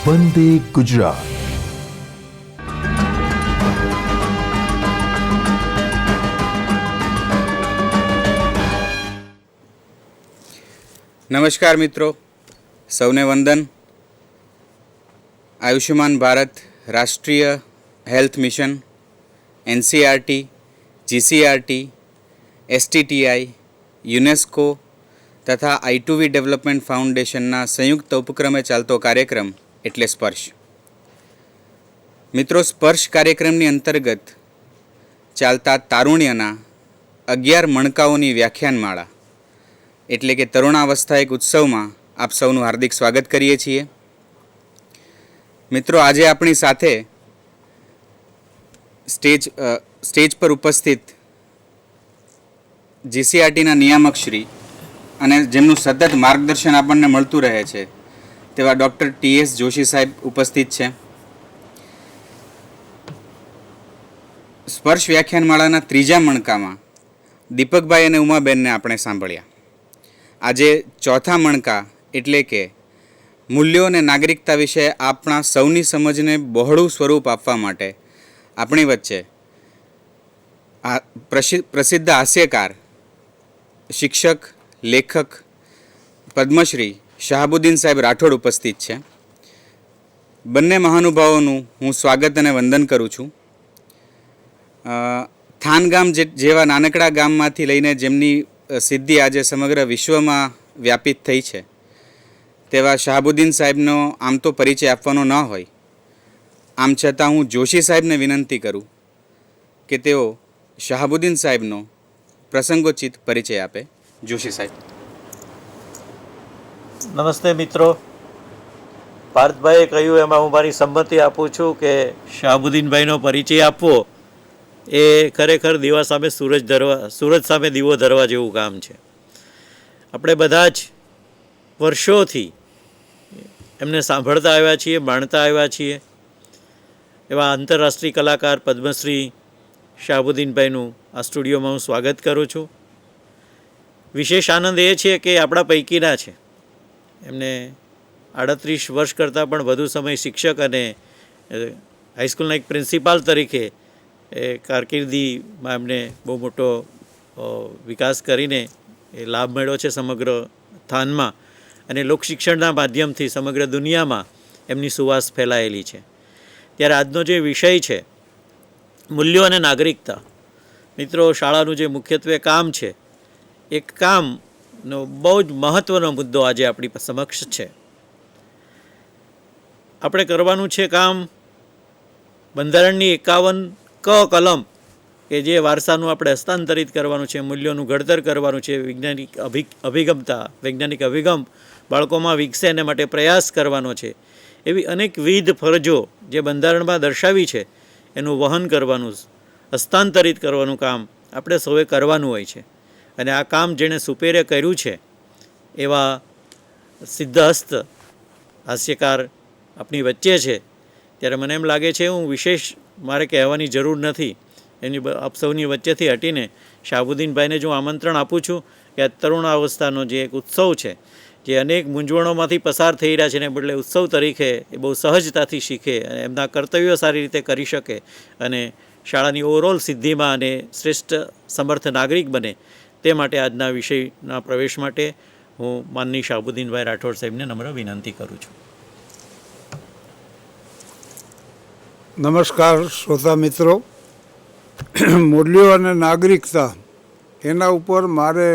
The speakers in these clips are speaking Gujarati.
વંદે ગુજરાત. નમસ્કાર મિત્રો, સૌને વંદન. Ayushman Bharat Rashtriya Health Mission, NCERT, GCERT, STTI, UNESCO તથા I2V ડેવલપમેન્ટ ફાઉન્ડેશનના સંયુક્ત ઉપક્રમે ચાલતો કાર્યક્રમ એટલે સ્પર્શ. મિત્રો, સ્પર્શ કાર્યક્રમની અંતર્ગત ચાલતા તારુણ્યના 11 મણકાઓની વ્યાખ્યાનમાળા એટલે કે તરુણાવસ્થા એક ઉત્સવમાં આપ સૌનું હાર્દિક સ્વાગત કરીએ છીએ. મિત્રો, આજે આપણી સાથે સ્ટેજ પર ઉપસ્થિત જીસીઆરટીના નિયામક શ્રી અને જેમનું સતત માર્ગદર્શન આપણને મળતું રહે છે તેવા ડૉક્ટર TS જોશી સાહેબ ઉપસ્થિત છે. સ્પર્શ વ્યાખ્યાનમાળાના 3જા મણકામાં દીપકભાઈ અને ઉમાબેનને આપણે સાંભળ્યા. આજે 4થા મણકા એટલે કે મૂલ્યો અને નાગરિકતા વિશે આપણા સૌની સમજને બહોળું સ્વરૂપ આપવા માટે આપણી વચ્ચે પ્રસિદ્ધ હાસ્યકાર, શિક્ષક, લેખક, પદ્મશ્રી શાહબુદ્દીન સાહેબ રાઠોડ ઉપસ્થિત છે. બંને મહાનુભાવોનું હું સ્વાગત અને વંદન કરું છું. થાન ગામ જેવા નાનકડા ગામમાંથી લઈને જેમની સિદ્ધિ આજે સમગ્ર વિશ્વમાં વ્યાપિત થઈ છે તેવા શાહબુદ્દીન સાહેબનો આમ તો પરિચય આપવાનો ન હોય, આમ છતાં હું જોશી સાહેબને વિનંતી કરું કે તેઓ શાહબુદ્દીન સાહેબનો પ્રસંગોચિત પરિચય આપે. જોશી સાહેબ. નમસ્તે મિત્રો. પાર્થભાઈએ કહ્યું એમાં હું મારી સંમતિ આપું છું કે શાહબુદ્દીનભાઈનો પરિચય આપવો એ ખરેખર દીવા સામે સૂરજ સામે દીવો ધરવા જેવું કામ છે. આપણે બધા જ વર્ષોથી એમને સાંભળતા આવ્યા છીએ, માણતા આવ્યા છીએ. એવા આંતરરાષ્ટ્રીય કલાકાર પદ્મશ્રી શાહબુદ્દીનભાઈનું આ સ્ટુડિયોમાં હું સ્વાગત કરું છું. વિશેષ આનંદ એ છે કે આપણા પૈકીના છે. એમને 38 વર્ષ કરતાં પણ વધુ સમય શિક્ષક અને હાઈસ્કૂલના એક પ્રિન્સિપાલ તરીકે કારકિર્દીમાં એમને બહુ મોટો વિકાસ કરીને એ લાભ મળ્યો છે સમગ્ર થાનમાં, અને લોકશિક્ષણના માધ્યમથી સમગ્ર દુનિયામાં એમની સુવાસ ફેલાયેલી છે. ત્યારે આજનો જે વિષય છે મૂલ્યો અને નાગરિકતા, મિત્રો, શાળાનું જે મુખ્યત્વે કામ છે એ કામનો બહુ જ મહત્ત્વનો મુદ્દો આજે આપણી સમક્ષ છે. આપણે કરવાનું છે કામ બંધારણની 51 ક કલમ કે જે વારસાનું આપણે હસ્તાંતરિત કરવાનું છે, મૂલ્યોનું ઘડતર કરવાનું છે, વૈજ્ઞાનિક અભિગમ બાળકોમાં વિકસે એને માટે પ્રયાસ કરવાનો છે. એવી અનેકવિધ ફરજો જે બંધારણમાં દર્શાવી છે એનું વહન કરવાનું, હસ્તાંતરિત કરવાનું કામ આપણે સૌએ કરવાનું હોય છે. અને આ કામ જેણે સુપેરે કર્યું છે એવા સિદ્ધહસ્ત હાસ્યકાર આપણી વચ્ચે છે. ત્યારે મને એમ લાગે છે હું વિશેષ મારે કહેવાની જરૂર નથી. એની આપ સૌની વચ્ચેથી હટીને શાહબુદ્દીનભાઈને જો આમંત્રણ આપું છું કે આ તરુણાવસ્થાનો જે એક ઉત્સવ છે જે અનેક મૂંઝવણોમાંથી પસાર થઈ રહ્યા છે એને બદલે ઉત્સવ તરીકે એ બહુ સહજતાથી શીખે અને એમના કર્તવ્યો સારી રીતે કરી શકે અને શાળાની ઓવરઓલ સિદ્ધિમાં અને શ્રેષ્ઠ સમર્થ નાગરિક બને, તે માટે આજના વિષયના પ્રવેશ માટે હું માનની શાહબુદ્દીનભાઈ રાઠોડ સાહેબને નમ્ર વિનંતી કરું છું. નમસ્કાર શ્રોતા મિત્રો. મૂલ્યો અને નાગરિકતા એના ઉપર મારે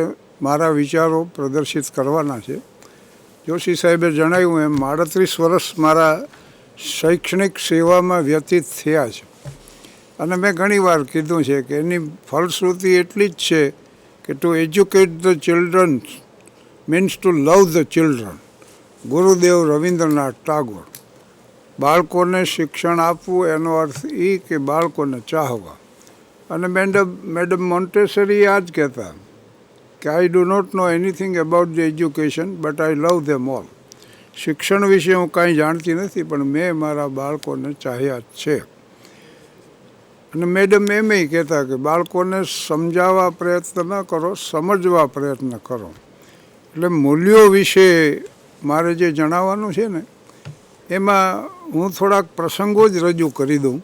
મારા વિચારો પ્રદર્શિત કરવાના છે. જોશી સાહેબે જણાવ્યું એમ 38 વર્ષ મારા શૈક્ષણિક સેવામાં વ્યતીત થયા છે અને મેં ઘણીવાર કીધું છે કે એની ફલશ્રુતિ એટલી જ છે કે to educate the children means to love the children. Gurudev Rabindranath Tagore. બાળકોને શિક્ષણ આપવું એનો અર્થ એ કે બાળકોને ચાહવા. અને મેડમ મોન્ટેસરી આ જ કહેતા કે I do not know anything about the education but I love them all. શિક્ષણ વિશે હું કાંઈ જાણતી નથી પણ મેં મારા બાળકોને ચાહ્યા જ છે. અને મેડમ એમ કહેતા કે બાળકોને સમજાવવા પ્રયત્ન ન કરો, સમજવા પ્રયત્ન કરો. એટલે મૂલ્યો વિશે મારે જે જણાવવાનું છે ને એમાં હું થોડાક પ્રસંગો જ રજૂ કરી દઉં.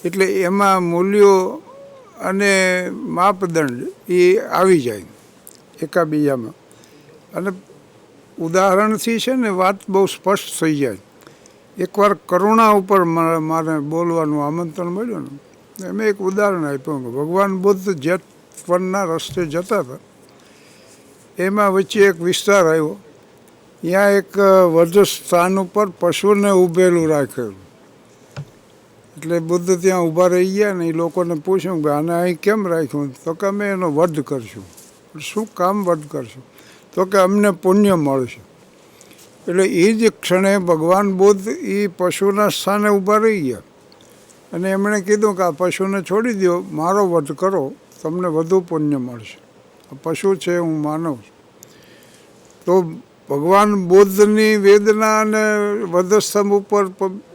એટલે એમાં મૂલ્યો અને માપદંડ એ આવી જાય એકાબીજામાં. અને ઉદાહરણથી છે ને વાત બહુ સ્પષ્ટ થઈ જાય. એકવાર કરુણા ઉપર મારે બોલવાનું આમંત્રણ મળ્યું ને, મેં એક ઉદાહરણ આપ્યું કે ભગવાન બુદ્ધ જેટ વનના રસ્તે જતા હતા. એમાં વચ્ચે એક વિસ્તાર આવ્યો, ત્યાં એક વધ સ્થાન ઉપર પશુને ઊભેલું રાખેલું. એટલે બુદ્ધ ત્યાં ઊભા રહી ગયા ને એ લોકોને પૂછ્યું કે આને અહીં કેમ રાખ્યું? તો કે અમે એનો વધ કરશું. શું કામ વધ કરશું? તો કે અમને પુણ્ય મળશે. એટલે એ જ ક્ષણે ભગવાન બુદ્ધ એ પશુના સ્થાને ઊભા રહી ગયા અને એમણે કીધું કે આ પશુને છોડી દો, મારો વધ કરો, તમને વધુ પુણ્ય મળશે. આ પશુ છે, હું માનવ છું. તો ભગવાન બુદ્ધની વેદના અને વધસ્તંભ ઉપર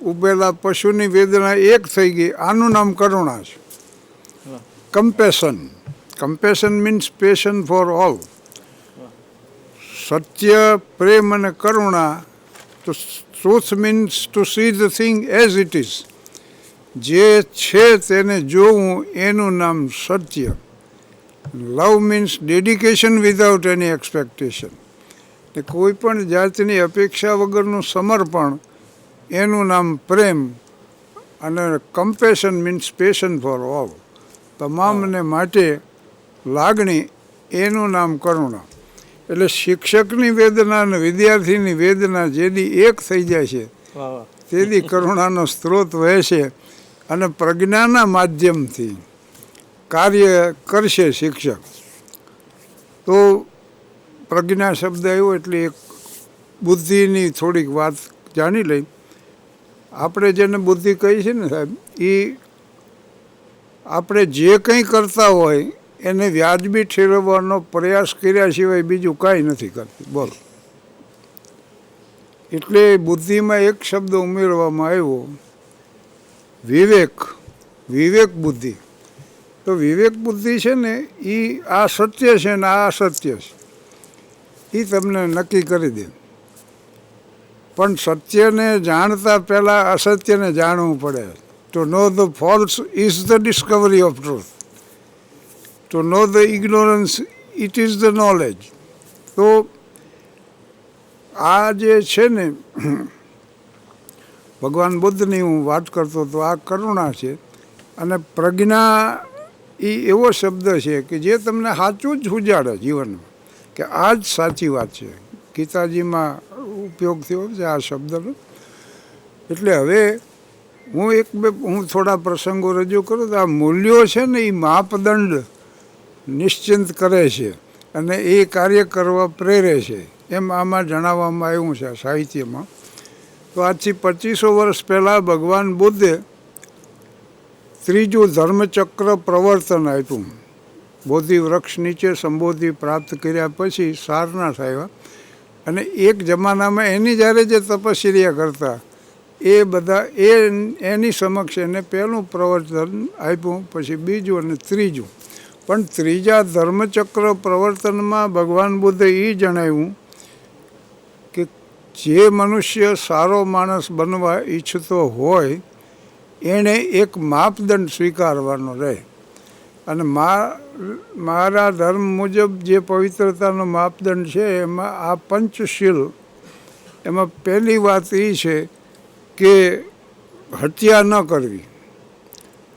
ઊભેલા પશુની વેદના એક થઈ ગઈ. આનું નામ કરુણા છે. Compassion. Compassion means passion for all. સત્ય, પ્રેમ અને કરુણા. તો truth means to see the thing as it is. જે છે તેને જોવું, એનું નામ સત્ય. Love means dedication without any expectation. કોઈ પણ જાતની અપેક્ષા વગરનું સમર્પણ, એનું નામ પ્રેમ. અને compassion means passion for all. તમામને માટે લાગણી, એનું નામ કરુણા. એટલે શિક્ષકની વેદના અને વિદ્યાર્થીની વેદના જેદી એક થઈ જાય છે, તેથી કરુણાનો સ્ત્રોત વહે છે. અને પ્રજ્ઞાના માધ્યમથી કાર્ય કરશે શિક્ષક. તો પ્રજ્ઞા શબ્દ આવ્યો એટલે એક બુદ્ધિની થોડીક વાત જાણી લઈ. આપણે જેને બુદ્ધિ કહી છે ને સાહેબ, એ આપણે જે કંઈ કરતા હોય એને વ્યાજબી ઠેરવવાનો પ્રયાસ કર્યા સિવાય બીજું કાંઈ નથી કરતી. બોલો. એટલે બુદ્ધિમાં એક શબ્દ ઉમેરવામાં આવ્યો, વિવેક. વિવેક બુદ્ધિ. તો વિવેક બુદ્ધિ છે ને એ આ સત્ય છે ને આ અસત્ય છે, એ તમને નક્કી કરી દે. પણ સત્યને જાણતા પહેલાં અસત્યને જાણવું પડે. To know the false is the discovery of truth. To know the ignorance it is the knowledge. તો આ જે છે ને ભગવાન બુદ્ધની હું વાત કરતો તો આ કરુણા છે. અને પ્રજ્ઞા એ એવો શબ્દ છે કે જે તમને સાચું જ ઉજાડે જીવનમાં, કે આ જ સાચી વાત છે. ગીતાજીમાં ઉપયોગ થયો છે આ શબ્દનો. એટલે હવે હું થોડા પ્રસંગો રજૂ કરું. તો આ મૂલ્યો છે ને એ માપદંડ નિશ્ચિંત કરે છે અને એ કાર્ય કરવા પ્રેરે છે, એમ આમાં જણાવવામાં આવ્યું છે સાહિત્યમાં. તો આજથી 2500 વર્ષ પહેલાં ભગવાન બુદ્ધે ત્રીજું ધર્મચક્ર પ્રવર્તન આપ્યું. બોધિ વૃક્ષ નીચે સંબોધિ પ્રાપ્ત કર્યા પછી સારનાથ આવ્યા. અને એક જમાનામાં એની જ્યારે જે તપશ્ચર્યા કરતા એ બધા એની સમક્ષ એને પહેલું પ્રવર્તન આપ્યું, પછી બીજું અને ત્રીજું. પણ ત્રીજા ધર્મચક્ર પ્રવર્તનમાં ભગવાન બુદ્ધે એ જણાવ્યું કે જે મનુષ્ય સારો માણસ બનવા ઈચ્છતો હોય એણે એક માપદંડ સ્વીકારવાનો રહે. અને મારા ધર્મ મુજબ જે પવિત્રતાનો માપદંડ છે એમાં આ પંચશીલ, એમાં પહેલી વાત એ છે કે હત્યા ન કરવી,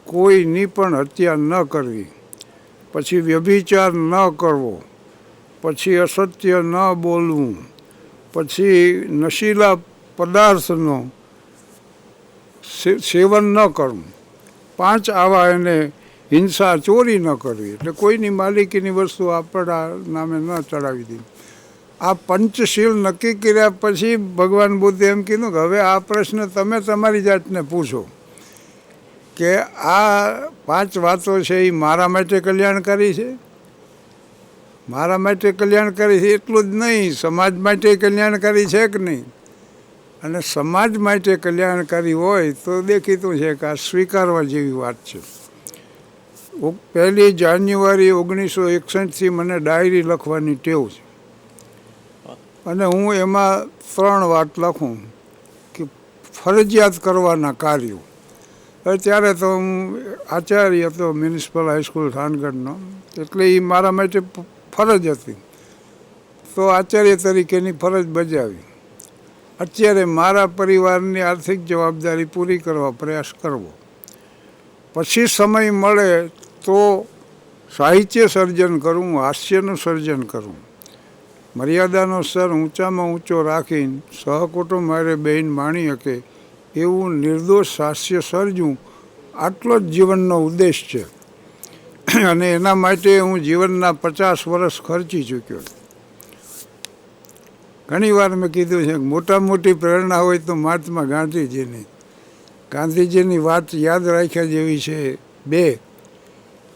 કોઈની પણ હત્યા ન કરવી. પછી વ્યભિચાર ન કરવો, પછી અસત્ય ન બોલવું, પછી નશીલા પદાર્થનો સેવન ન કરવું. 5 આવા એને હિંસા, ચોરી ન કરવી, એટલે કોઈની માલિકીની વસ્તુ આપણા નામે ન ચડાવી દેવી. આ પંચશીલ નક્કી કર્યા પછી ભગવાન બુદ્ધે એમ કીધું કે હવે આ પ્રશ્ન તમે તમારી જાતને પૂછો કે આ 5 વાતો છે એ મારા માટે કલ્યાણકારી છે? મારા માટે કલ્યાણકારી છે એટલું જ નહીં, સમાજ માટે કલ્યાણકારી છે કે નહીં? અને સમાજ માટે કલ્યાણકારી હોય તો દેખીતું છે કે આ સ્વીકારવા જેવી વાત છે. 1 જાન્યુઆરી 1961થી મને ડાયરી લખવાની ટેવ છે. અને હું એમાં 3 વાત લખું ફરજિયાત કરવાના કાર્યો. હવે ત્યારે તો હું આચાર્ય હતો મ્યુનિસિપલ હાઈસ્કૂલ થાનગઢનો, એટલે એ મારા માટે ફરજ હતી, તો આચાર્ય તરીકેની ફરજ બજાવી. અત્યારે મારા પરિવારની આર્થિક જવાબદારી પૂરી કરવા પ્રયાસ કરવો. પછી સમય મળે તો સાહિત્ય સર્જન કરવું, હાસ્યનું સર્જન કરવું, મર્યાદાનો સ્તર ઊંચામાં ઊંચો રાખીને સહકુટુંબ હારે બેન માણી શકે એવું નિર્દોષ હાસ્ય સર્જવું, આટલો જ જીવનનો ઉદ્દેશ છે. અને એના માટે હું જીવનના 50 વર્ષ ખર્ચી ચૂક્યો. ઘણી વાર મેં કીધું છે કે મોટા મોટી પ્રેરણા હોય તો મહાત્મા ગાંધીજીની. ગાંધીજીની વાત યાદ રાખ્યા જેવી છે બે.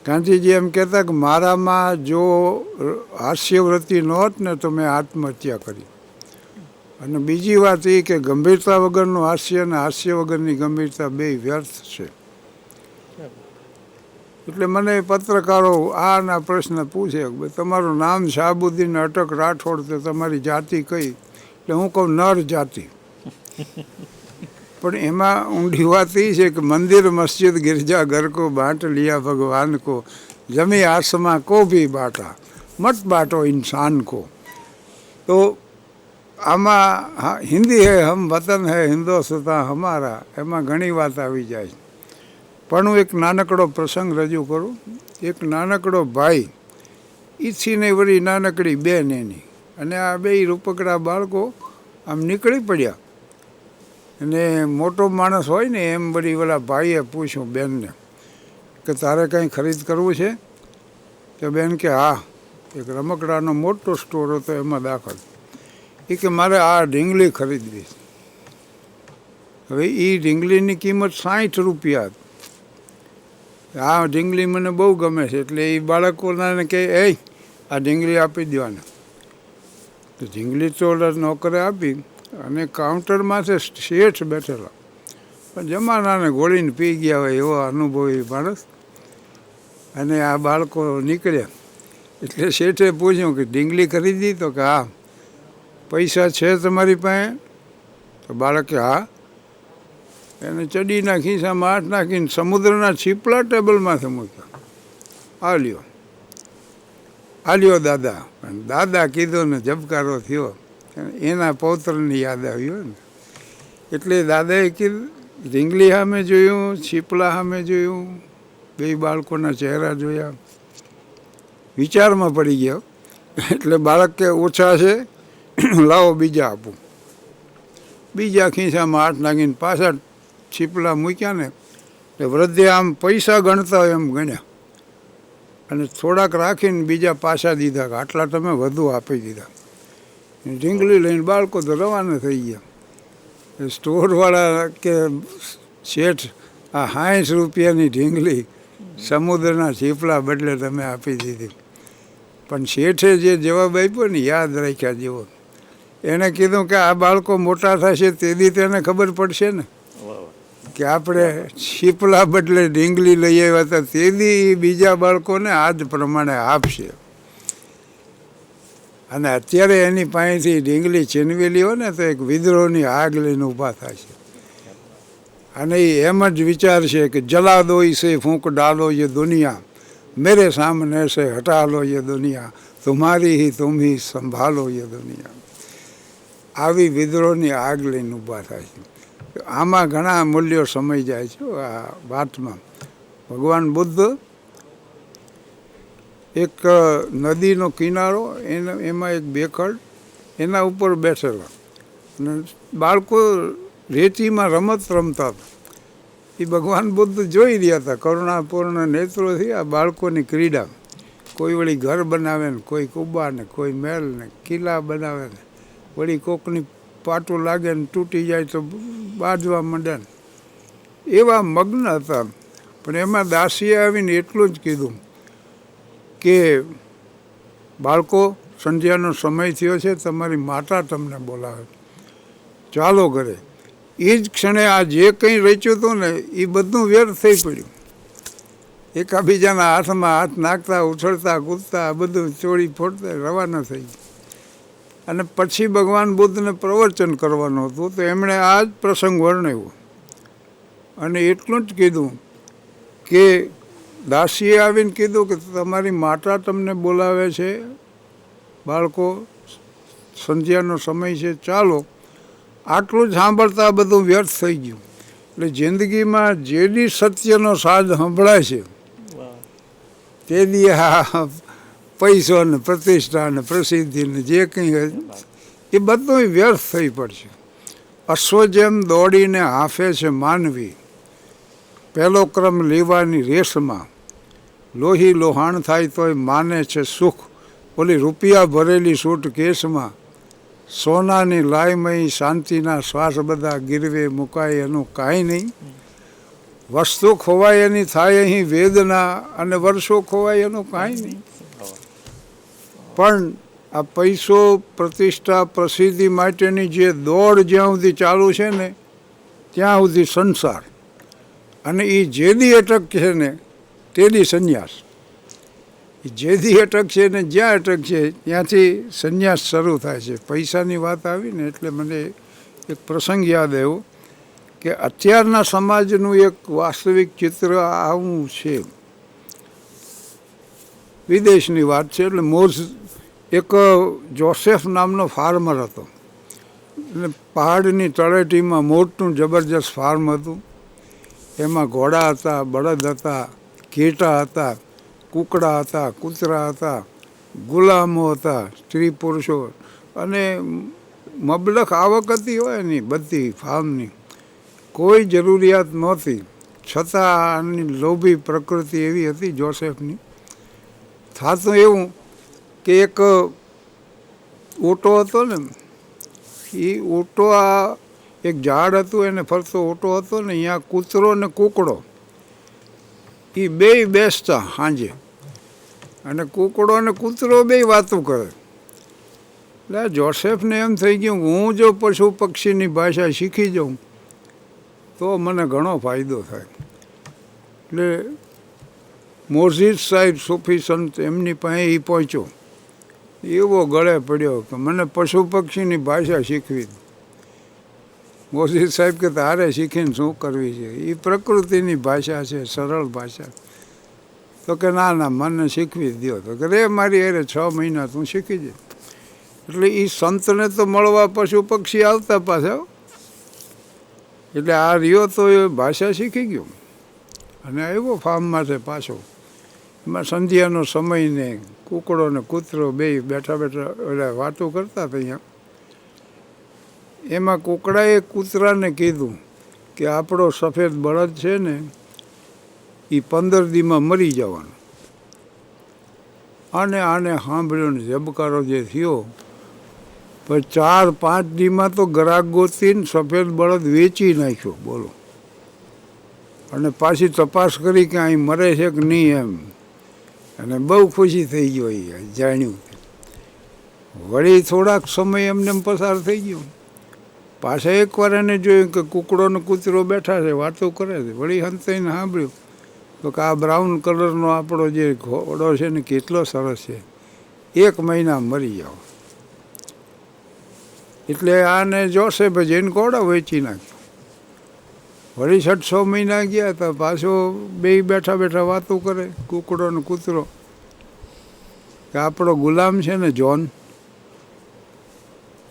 ગાંધીજી એમ કહેતા કે મારામાં જો હાસ્યવૃત્તિ ન હોત ને તો મેં આત્મહત્યા કરી. અને બીજી વાત એ કે ગંભીરતા વગરનું હાસ્ય અને હાસ્ય વગરની ગંભીરતા બે વ્યર્થ છે. એટલે મને પત્રકારો આના પ્રશ્ન પૂછે કે તમારું નામ શાહબુદ્દીન અટક રાઠોડ, તો તમારી જાતિ કઈ? એટલે હું કહું નર જાતિ. પણ એમાં ઊંડી વાત એ છે કે મંદિર મસ્જિદ ગિરજા ઘર કો બાંટ લિયા ભગવાન કો, જમી આસમાં કો ભી બાંટા, મત બાંટો ઇન્સાન કો. તો આમાં હિન્દી હૈ હમ વતન હૈ હિન્દોસ્તાન હમારા, એમાં ઘણી વાત આવી જાય. પણ હું એક નાનકડો પ્રસંગ રજૂ કરું. એક નાનકડો ભાઈ, ઈચ્છીને વળી નાનકડી બેન એની, અને આ બે રૂપકડા બાળકો આમ નીકળી પડ્યા. અને મોટો માણસ હોય ને એમ વળી ઓલા ભાઈએ પૂછ્યું બેનને કે તારે કંઈ ખરીદ કરવું છે? તો બેન કે હા, એક રમકડાનો મોટો સ્ટોર હતો એમાં દાખલ. એ કે મારે આ ઢીંગલી ખરીદવી. હવે એ ઢીંગલીની કિંમત 60 રૂપિયા. આ ઢીંગલી મને બહુ ગમે છે. એટલે એ બાળકોને કહે એ આ ઢીંગલી આપી દેવાના. તો ઢીંગલી તો નોકરે આપી, અને કાઉન્ટરમાંથી શેઠ બેઠેલા, પણ જમાનાને ગોળીને પી ગયા હોય એવો અનુભવી માણસ. અને આ બાળકો નીકળ્યા એટલે શેઠે પૂછ્યું કે ઢીંગલી ખરીદી? તો કે હા. પૈસા છે તમારી પાસે? તો બાળકે હા. એને ચડીના ખિસ્સામાં હાથ નાખીને સમુદ્રના છીપલા ટેબલમાંથી મૂક્યા. આ લ્યો દાદા. પણ દાદા કીધું ને ઝબકારો થયો, એના પૌત્રની યાદ આવી હોય ને. એટલે દાદાએ કીધું, ઢીંગલી સામે જોયું, છીપલા સામે જોયું, બે બાળકોના ચહેરા જોયા, વિચારમાં પડી ગયો. એટલે બાળક કે ઓછા છે, લાવો બીજા આપું. બીજા ખિસ્સામાં હાથ નાખીને પાછા છીપલા મૂક્યા ને. એટલે વૃદ્ધે આમ પૈસા ગણતા હોય એમ ગણ્યા, અને થોડાક રાખીને બીજા પાછા દીધા કે આટલા તમે વધુ આપી દીધા. ઢીંગલી લઈને બાળકો તો રવાના થઈ ગયા. સ્ટોરવાળા કે શેઠ આ 60 રૂપિયાની ઢીંગલી સમુદ્રના છીપલા બદલે તમે આપી દીધી. પણ શેઠે જે જવાબ આપ્યો ને યાદ રાખ્યા જેવો. એણે કીધું કે આ બાળકો મોટા થશે તેથી તેને ખબર પડશે ને કે આપણે છીપલા બદલે ઢીંગલી લઈ આવ્યા હતા, તેથી બીજા બાળકોને આ જ પ્રમાણે આપશે. અને અત્યારે એની પાસેથી ઢીંગલી છીનવેલી હોય ને તો એક વિદ્રોહની આગ લઈને ઊભા થાય છે. અને એ એમ જ વિચાર છે કે જલા દો ઇસે ફૂંક ડાલો ये दुनिया, मेरे सामने से हटा लो ये दुनिया, तुम्हारी ही तुम ही संभालो ये दुनिया. આવી વિદ્રોહની આગ લઈને ઊભા થાય છે. આમાં ઘણા મૂલ્યો સમય જાય છે આ વાતમાં. ભગવાન બુદ્ધ એક નદીનો કિનારો, એમાં એક બેખડ, એના ઉપર બેઠેલા, અને બાળકો રેતીમાં રમત રમતા હતા. એ ભગવાન બુદ્ધ જોઈ રહ્યા હતા કરુણાપૂર્ણ નેત્રોથી આ બાળકોની ક્રીડા. કોઈ વળી ઘર બનાવે ને, કોઈ કુબા ને, કોઈ મહેલ ને, કિલ્લા બનાવે ને, વળી કોકની પાટું લાગે ને તૂટી જાય તો બાંધવા માંડે ને, એવા મગ્ન હતા. પણ એમાં દાસીએ આવીને એટલું જ કીધું કે બાળકો, સંધ્યાનો સમય થયો છે, તમારી માતા તમને બોલાવે, ચાલો ઘરે. એ જ ક્ષણે આ જે કંઈ રચ્યું હતું ને એ બધું વ્યર્થ થઈ પડ્યું. એકાબીજાના હાથમાં હાથ નાખતા, ઉછળતા, કૂદતા, આ બધું ચોરી ફોડતા રવાના થઈ ગયું. અને પછી ભગવાન બુદ્ધને પ્રવચન કરવાનું હતું તો એમણે આ જ પ્રસંગ વર્ણવ્યો અને એટલું જ કીધું કે દાસીએ આવીને કીધું કે તમારી માતા તમને બોલાવે છે, બાળકો સંધ્યાનો સમય છે, ચાલો. આટલું જ સાંભળતા બધું વ્યર્થ થઈ ગયું. એટલે જિંદગીમાં જે દી સત્યનો સાજ સંભળાય છે તે દી આ પૈસો ને પ્રતિષ્ઠા ને પ્રસિદ્ધિ ને જે કંઈ હોય એ બધું વ્યર્થ થઈ પડશે. અશ્વ જેમ દોડીને હાંફે છે માનવી, પહેલો ક્રમ લેવાની રેસમાં, લોહી લોહાણ થાય તોય માને છે સુખ, ઓલી રૂપિયા ભરેલી સૂટ કેસમાં, સોનાની લાયમય શાંતિના શ્વાસ બધા ગીરવે મુકાય એનું કાંઈ નહીં, વસ્તુ ખોવાય એની થાય અહીં વેદના અને વર્ષો ખોવાય એનું કાંઈ નહીં. પણ આ પૈસો પ્રતિષ્ઠા પ્રસિદ્ધિ માટેની જે દોડ જ્યાં સુધી ચાલુ છે ને ત્યાં સુધી સંસાર, અને એ જેદી અટકશે ને તેદી સંન્યાસ. જેદી અટકશે ને જ્યાં અટકશે ત્યાંથી સંન્યાસ શરૂ થાય છે. પૈસાની વાત આવી ને એટલે મને એક પ્રસંગ યાદ આવ્યો કે અત્યારના સમાજનું એક વાસ્તવિક ચિત્ર આવું છે. વિદેશની વાત છે. એટલે એક જોસેફ નામનો ફાર્મર હતો. એટલે પહાડની તળેટીમાં મોટું જબરજસ્ત ફાર્મ હતું. એમાં ઘોડા હતા, બળદ હતા, ઘેટા હતા, કૂકડા હતા, કૂતરા હતા, ગુલામો હતા, સ્ત્રી પુરુષો, અને મબલખ આવક હતી હોય ને બધી ફાર્મની. કોઈ જરૂરિયાત નહોતી, છતાં આની લોભી પ્રકૃતિ એવી હતી જોસેફની. થાતું એવું કે એક ઓટો હતો ને, એ ઓટો આ એક ઝાડ હતું એને ફરતો ઓટો હતો ને, અહીંયા કૂતરો ને કૂકડો એ બેય બેસતા સાંજે, અને કૂકડો ને કૂતરો બેય વાતો કરે. એટલે જોસેફને એમ થઈ ગયું હું જો પશુ પક્ષીની ભાષા શીખી જાઉં તો મને ઘણો ફાયદો થાય. એટલે મોર્ઝિદ સાહેબ સૂફી સંત એમની પાસે એ પહોંચ્યો. એવો ગળે પડ્યો કે મને પશુ પક્ષીની ભાષા શીખવી. મોર્ઝિદ સાહેબ કે તારે શીખીને શું કરવી છે, એ પ્રકૃતિની ભાષા છે, સરળ ભાષા. તો કે ના ના મને શીખવી દો. તો કે રે મારી અરે 6 મહિના તું શીખી જાય. એટલે એ સંતને તો મળવા પશુ પક્ષી આવતા પાછા. એટલે આ રહ્યો તો એ ભાષા શીખી ગયો અને આવ્યો ફાર્મમાં છે પાછો. એમાં સંધ્યાનો સમય ને કૂકડો ને કૂતરો બે બેઠા બેઠા ઓલા વાતો કરતા હતા અહીંયા. એમાં કૂકડાએ કૂતરાને કીધું કે આપણો સફેદ બળદ છે ને એ 15 દીમાં મરી જવાનો. અને આને સાંભળ્યો ને ઝબકારો જે થયો. પણ 4-5 દીમાં તો ગરાક ગોતીને સફેદ બળદ વેચી નાખ્યો. બોલો. અને પાછી તપાસ કરી કે અહીં મરે છે કે નહીં એમ. અને બહુ ખુશી થઈ ગયો એ જાણ્યું. વળી થોડાક સમય એમને પસાર થઈ ગયો. પાછા એકવાર એને જોયું કે કૂકડો ને કૂતરો બેઠા છે વાતો કરે છે. વળી હંતાઈને સાંભળ્યું તો કે આ બ્રાઉન કલરનો આપણો જે ઘોડો છે ને કેટલો સરસ છે, 1 મહિના મરી જાઓ. એટલે આને જોસેફે જઈને ઘોડા વેચી નાખ્યો. વળી 6 મહિના ગયા તો પાછો બે બેઠા બેઠા વાતો કરે કૂકડો ને કૂતરો કે આપણો ગુલામ છે ને જોન,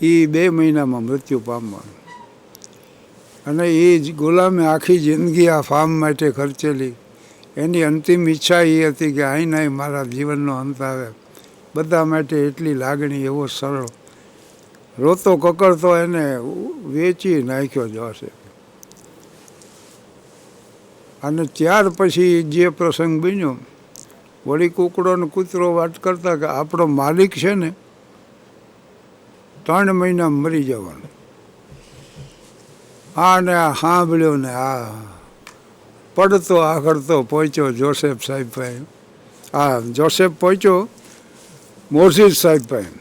એ 2 મહિનામાં મૃત્યુ પામવાનો. અને એ જ ગુલામે આખી જિંદગી આ ફાર્મ માટે ખર્ચેલી. એની અંતિમ ઈચ્છા એ હતી કે અહીં નહીં મારા જીવનનો અંત આવે. બધા માટે એટલી લાગણી, એવો સરળ. રોતો કકડતો એને વેચી નાખ્યો જોસેફ. અને ત્યાર પછી જે પ્રસંગ બન્યો, વળી કૂકડો ને કૂતરો વાત કરતા કે આપણો માલિક છે ને 3 મહિના મરી જવાનો. આને આ સાંભળ્યો ને આ પડતો આખડતો પહોંચ્યો જોસેફ સાહેબ પાસે. જોસેફ પહોંચ્યો મોર્ઝિદ સાહેબ પાસે.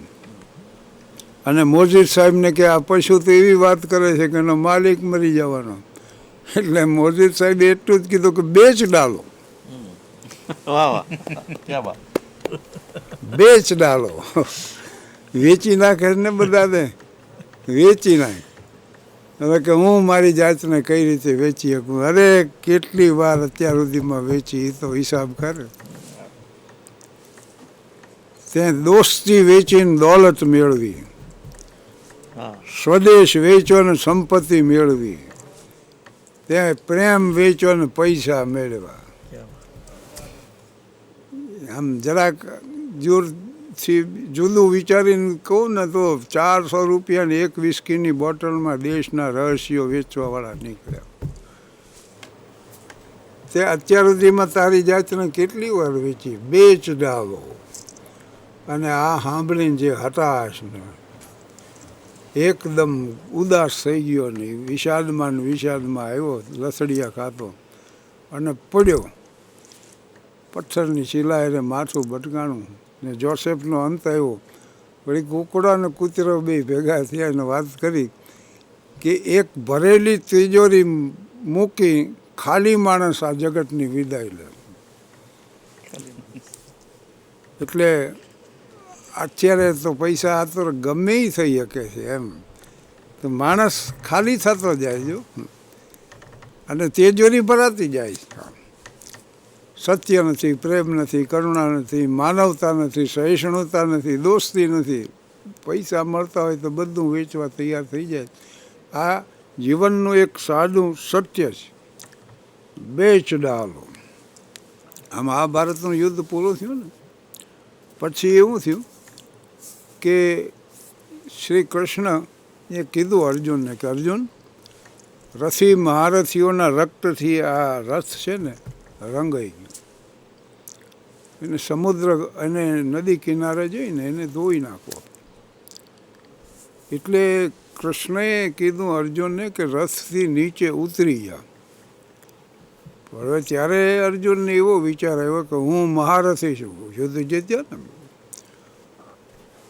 અને મોર્ઝિદ સાહેબને કે આ પશુ તો એવી વાત કરે છે કે એનો માલિક મરી જવાનો. એટલે મોર્ઝિદ સાહેબે એટલું જ કીધું કે બેચ ડાલો. બેચ ડાલો. વેચી નાખે ને બધાને વેચી નાખે. હવે કે હું મારી જાતને કઈ રીતે વેચી શકું? અરે કેટલી વાર અત્યાર સુધીમાં વેચી, એ તો હિસાબ કરે. ત્યાં દોસ્તી વેચીને દોલત મેળવી, હા સ્વદેશ વેચો ને સંપત્તિ મેળવી, ત્યાં પ્રેમ વેચો ને પૈસા મેળવ્યા. આમ જરાક જોરથી જુદું વિચારીને કહું ને તો 400 રૂપિયાની એક વિસ્કીની બોટલમાં દેશના રહસ્યો વેચવાવાળા નીકળ્યા. તે અત્યાર સુધીમાં તારી જાતને કેટલી વાર વેચી? બેચ ડાલો. અને આ સાંભળીને જે હતાશ ને એકદમ ઉદાસ થઈ ગયો નહીં, વિષાદમાં ને વિષાદમાં આવ્યો, લસડિયા ખાતો અને પડ્યો. પથ્થરની શિલાએ માથું ભટકાણું ને જોસેફનો અંત આવ્યો. વળી કુકડા ને કૂતરો બે ભેગા થયા અને વાત કરી કે એક ભરેલી તિજોરી મૂકી ખાલી માણસ આ જગતની વિદાય લે. એટલે અત્યારે તો પૈસા આ તો ગમે ઈ થઈ શકે છે એમ, તો માણસ ખાલી થતો જાય જો, અને તિજોરી ભરાતી જાય. સત્ય નથી, પ્રેમ નથી, કરુણા નથી, માનવતા નથી, સહિષ્ણુતા નથી, દોસ્તી નથી. પૈસા મળતા હોય તો બધું વેચવા તૈયાર થઈ જાય. આ જીવનનું એક સાદું સત્ય છે. બેચ ડાલો. આ મહાભારતનું યુદ્ધ પૂરું થયું ને પછી એવું થયું કે શ્રી કૃષ્ણ એ કીધું અર્જુનને કે અર્જુન, રથી મહારથીઓના રક્તથી આ રથ છે ને રંગાઈ ગયો, એને સમુદ્ર અને નદી કિનારે જઈને એને ધોઈ નાખવો. એટલે કૃષ્ણએ કીધું અર્જુનને કે રથથી નીચે ઉતરી જા. હવે ત્યારે અર્જુનને એવો વિચાર આવ્યો કે હું મહારથી છું, યુદ્ધ જીત્યા ને,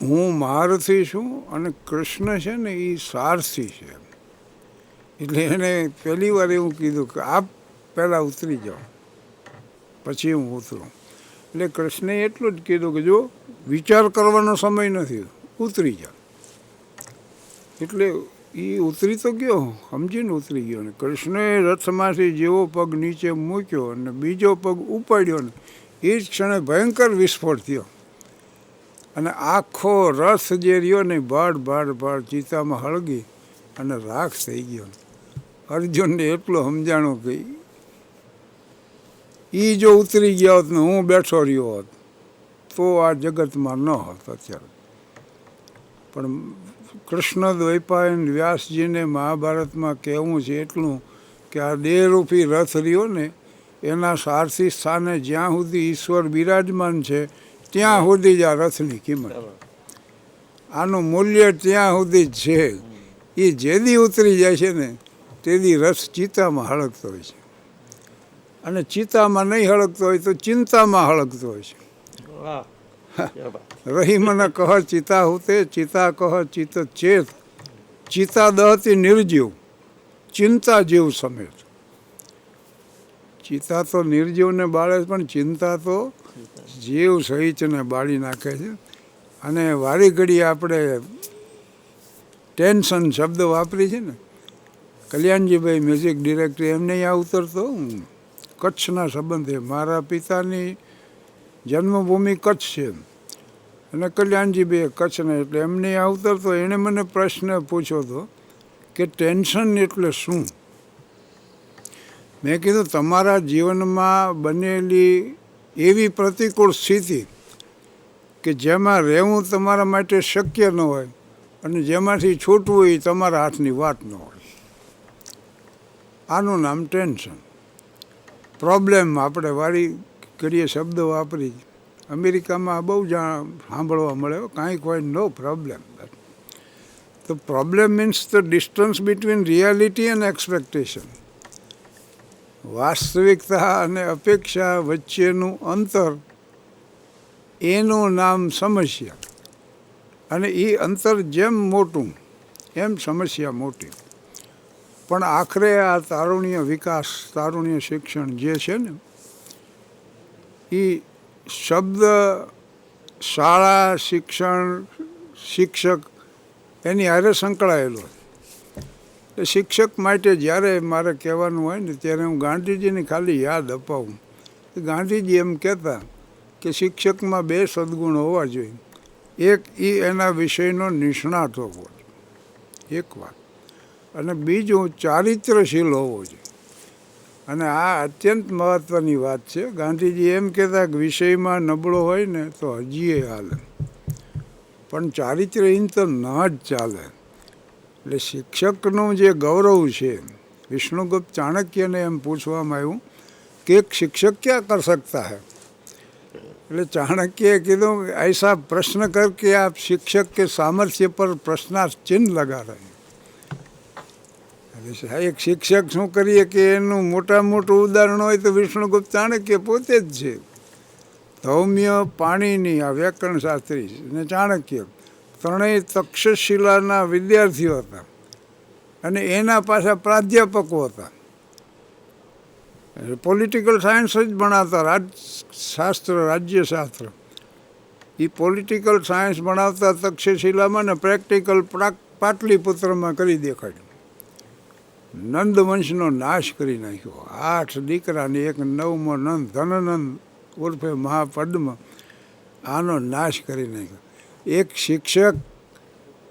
હું મહારથી છું અને કૃષ્ણ છે ને એ સારથી છે. એટલે એને પહેલી વાર એવું કીધું કે આપ પહેલાં ઉતરી જાઓ પછી હું ઉતરું. એટલે કૃષ્ણે એટલું જ કીધું કે જો વિચાર કરવાનો સમય નથી, ઉતરી જા. એટલે એ ઉતરી તો ગયો, સમજીને ઉતરી ગયો. ને કૃષ્ણએ રથમાંથી જેવો પગ નીચે મૂક્યો અને બીજો પગ ઉપાડ્યો ને એ જ ક્ષણે ભયંકર વિસ્ફોટ થયો અને આખો રથ જે રહ્યો ને ભાડ ચિતામાં હળગી અને રાખ થઈ ગયો. અર્જુનને એટલું સમજાણું કે એ જો ઉતરી ગયા હોત ને હું બેઠો રહ્યો હોત તો આ જગતમાં ન હોત અત્યારે. પણ કૃષ્ણ દ્વૈપાયન વ્યાસજીને મહાભારતમાં કહેવું છે એટલું કે આ દેહરૂપી રથ રહ્યો ને એના સારથી સ્થાને જ્યાં સુધી ઈશ્વર બિરાજમાન છે ત્યાં સુધી જ આ રથની કિંમત, આનું મૂલ્ય ત્યાં સુધી જ છે. એ જેદી ઉતરી જાય છે ને તેદી રથ ચિતામાં હળગતો હોય છે, અને ચિતામાં નહીં હળગતો હોય તો ચિંતામાં હળગતો હોય છે. રહી મને કહ ચિતા હુતે, ચિતા કહ ચિત ચેત, ચિતા દહતી નિર્જીવ, ચિંતા જીવ સમેત. ચિતા તો નિર્જીવને બાળે પણ ચિંતા તો જીવ સહિતને બાળી નાખે છે. અને વારી ઘડી આપણે ટેન્શન શબ્દ વાપરી છે ને, કલ્યાણજીભાઈ મ્યુઝિક ડિરેક્ટર એમને અહીંયા ઉતરતો કચ્છના સંબંધે, મારા પિતાની જન્મભૂમિ કચ્છ છે અને કલ્યાણજીભાઈ કચ્છના, એટલે એમને અહીંયા ઉતરતો. એણે મને પ્રશ્ન પૂછ્યો હતો કે ટેન્શન એટલે શું? મેં કીધું તમારા જીવનમાં બનેલી એવી પ્રતિકૂળ સ્થિતિ કે જેમાં રહેવું તમારા માટે શક્ય ન હોય અને જેમાંથી છૂટવું એ તમારા હાથની વાત ન હોય, આનું નામ ટેન્શન. પ્રોબ્લેમ આપણે વારી ઘડીએ શબ્દ વાપરી, અમેરિકામાં બહુ સાંભળવા મળે, કાંઈક હોય નો પ્રોબ્લેમ. તો problem means the distance between reality and expectation. વાસ્તવિકતા અને અપેક્ષા વચ્ચેનું અંતર, એનું નામ સમસ્યા. અને એ અંતર જેમ મોટું એમ સમસ્યા મોટી. પણ આખરે આ તારુણ્ય વિકાસ, તારુણ્ય શિક્ષણ જે છે ને, એ શબ્દ શાળા શિક્ષણ શિક્ષક એની હારે સંકળાયેલો. એટલે શિક્ષક માટે જ્યારે મારે કહેવાનું હોય ને ત્યારે હું ગાંધીજીની ખાલી યાદ અપાવું. ગાંધીજી એમ કહેતા કે શિક્ષકમાં 2 સદ્ગુણ હોવા જોઈએ. એક એના વિષયનો નિષ્ણાત હોવો જોઈએ, એક વાત, અને બીજું ચારિત્રશીલ હોવો જોઈએ. અને આ અત્યંત મહત્ત્વની વાત છે. ગાંધીજી એમ કહેતા કે વિષયમાં નબળો હોય ને તો હજીએ હાલે, પણ ચારિત્રહીન તો ન જ ચાલે. એટલે શિક્ષકનું જે ગૌરવ છે, વિષ્ણુગુપ્ત ચાણક્યને એમ પૂછવામાં આવ્યું કે એક શિક્ષક ક્યાં કર सकता है. એટલે ચાણક્યએ કીધું ऐसा प्रश्न कर કે આપ શિક્ષક કે સામર્થ્ય પર પ્રશ્નાર્થ ચિહ્ન લગા રહે. એક શિક્ષક શું કરીએ કે એનું મોટું ઉદાહરણ હોય તો વિષ્ણુગુપ્ત ચાણક્ય પોતે જ છે. ધૌમ્ય, પાણીની, આ વ્યાકરણ શાસ્ત્રી અને ચાણક્ય ત્રણેય તક્ષશિલાના વિદ્યાર્થીઓ હતા અને એના પાછા પ્રાધ્યાપકો હતા. પોલિટિકલ સાયન્સ જ ભણાવતા, રાજ્યશાસ્ત્ર. એ પોલિટિકલ સાયન્સ ભણાવતા તક્ષશિલામાં ને પ્રેક્ટિકલ પાટલીપુત્રમાં કરી દેખાડ્યું. નંદ વંશનો નાશ કરી નાખ્યો. 8 દીકરાને એક 9મો નંદ, ધનનંદ ઉર્ફે મહાપદ્મ, આનો નાશ કરી નાખ્યો. એક શિક્ષક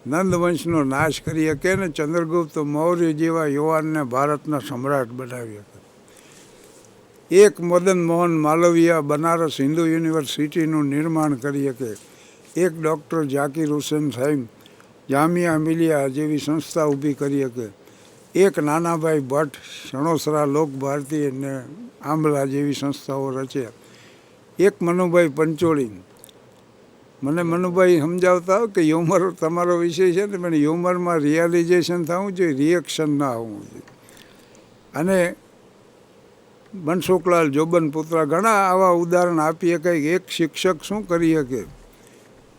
નંદ વંશનો નાશ કરી શકે ને ચંદ્રગુપ્ત મૌર્ય જેવા યુવાનને ભારતના સમ્રાટ બનાવી શકે. એક મદન મોહન માલવીયા બનારસ હિન્દુ યુનિવર્સિટીનું નિર્માણ કરી શકે. એક ડૉક્ટર ઝાકીર હુસેન સાહેબ જામિયા મિલિયા જેવી સંસ્થા ઊભી કરી શકે. એક નાનાભાઈ ભટ્ટ સણોસરા લોક ભારતી અને આંબલા જેવી સંસ્થાઓ રચ્યા. એક મનુભાઈ પંચોળી. મને મનુભાઈ સમજાવતા કે હ્યુમર તમારો વિષય છે ને, પણ હ્યુમરમાં રિયલાઇઝેશન થવું જોઈએ, રિએક્શન ના આવવું જોઈએ. અને મનસુખલાલ જોબનપુત્રા ઘણા આવા ઉદાહરણ આપી શકાય. એક શિક્ષક શું કરી શકે.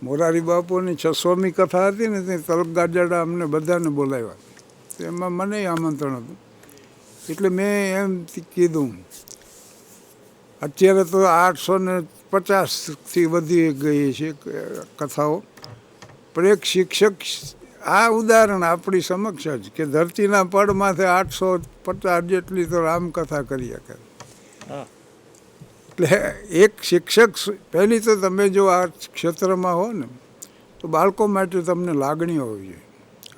મોરારી બાપુની 600મી કથા હતી ને તે તલગાજડા અમને બધાને બોલાવ્યા. એમાં મને આમંત્રણ હતું. એટલે મેં એમ કીધું અત્યારે તો 850થી વધી ગઈ છે કથાઓ, પણ એક શિક્ષક આ ઉદાહરણ આપણી સમક્ષ જ કે ધરતીના પડમાંથી 850 જેટલી તો રામકથા કરી શકે. એટલે એક શિક્ષક પહેલી તો તમે જો આ ક્ષેત્રમાં હો ને તો બાળકો માટે તમને લાગણી હોવી જોઈએ.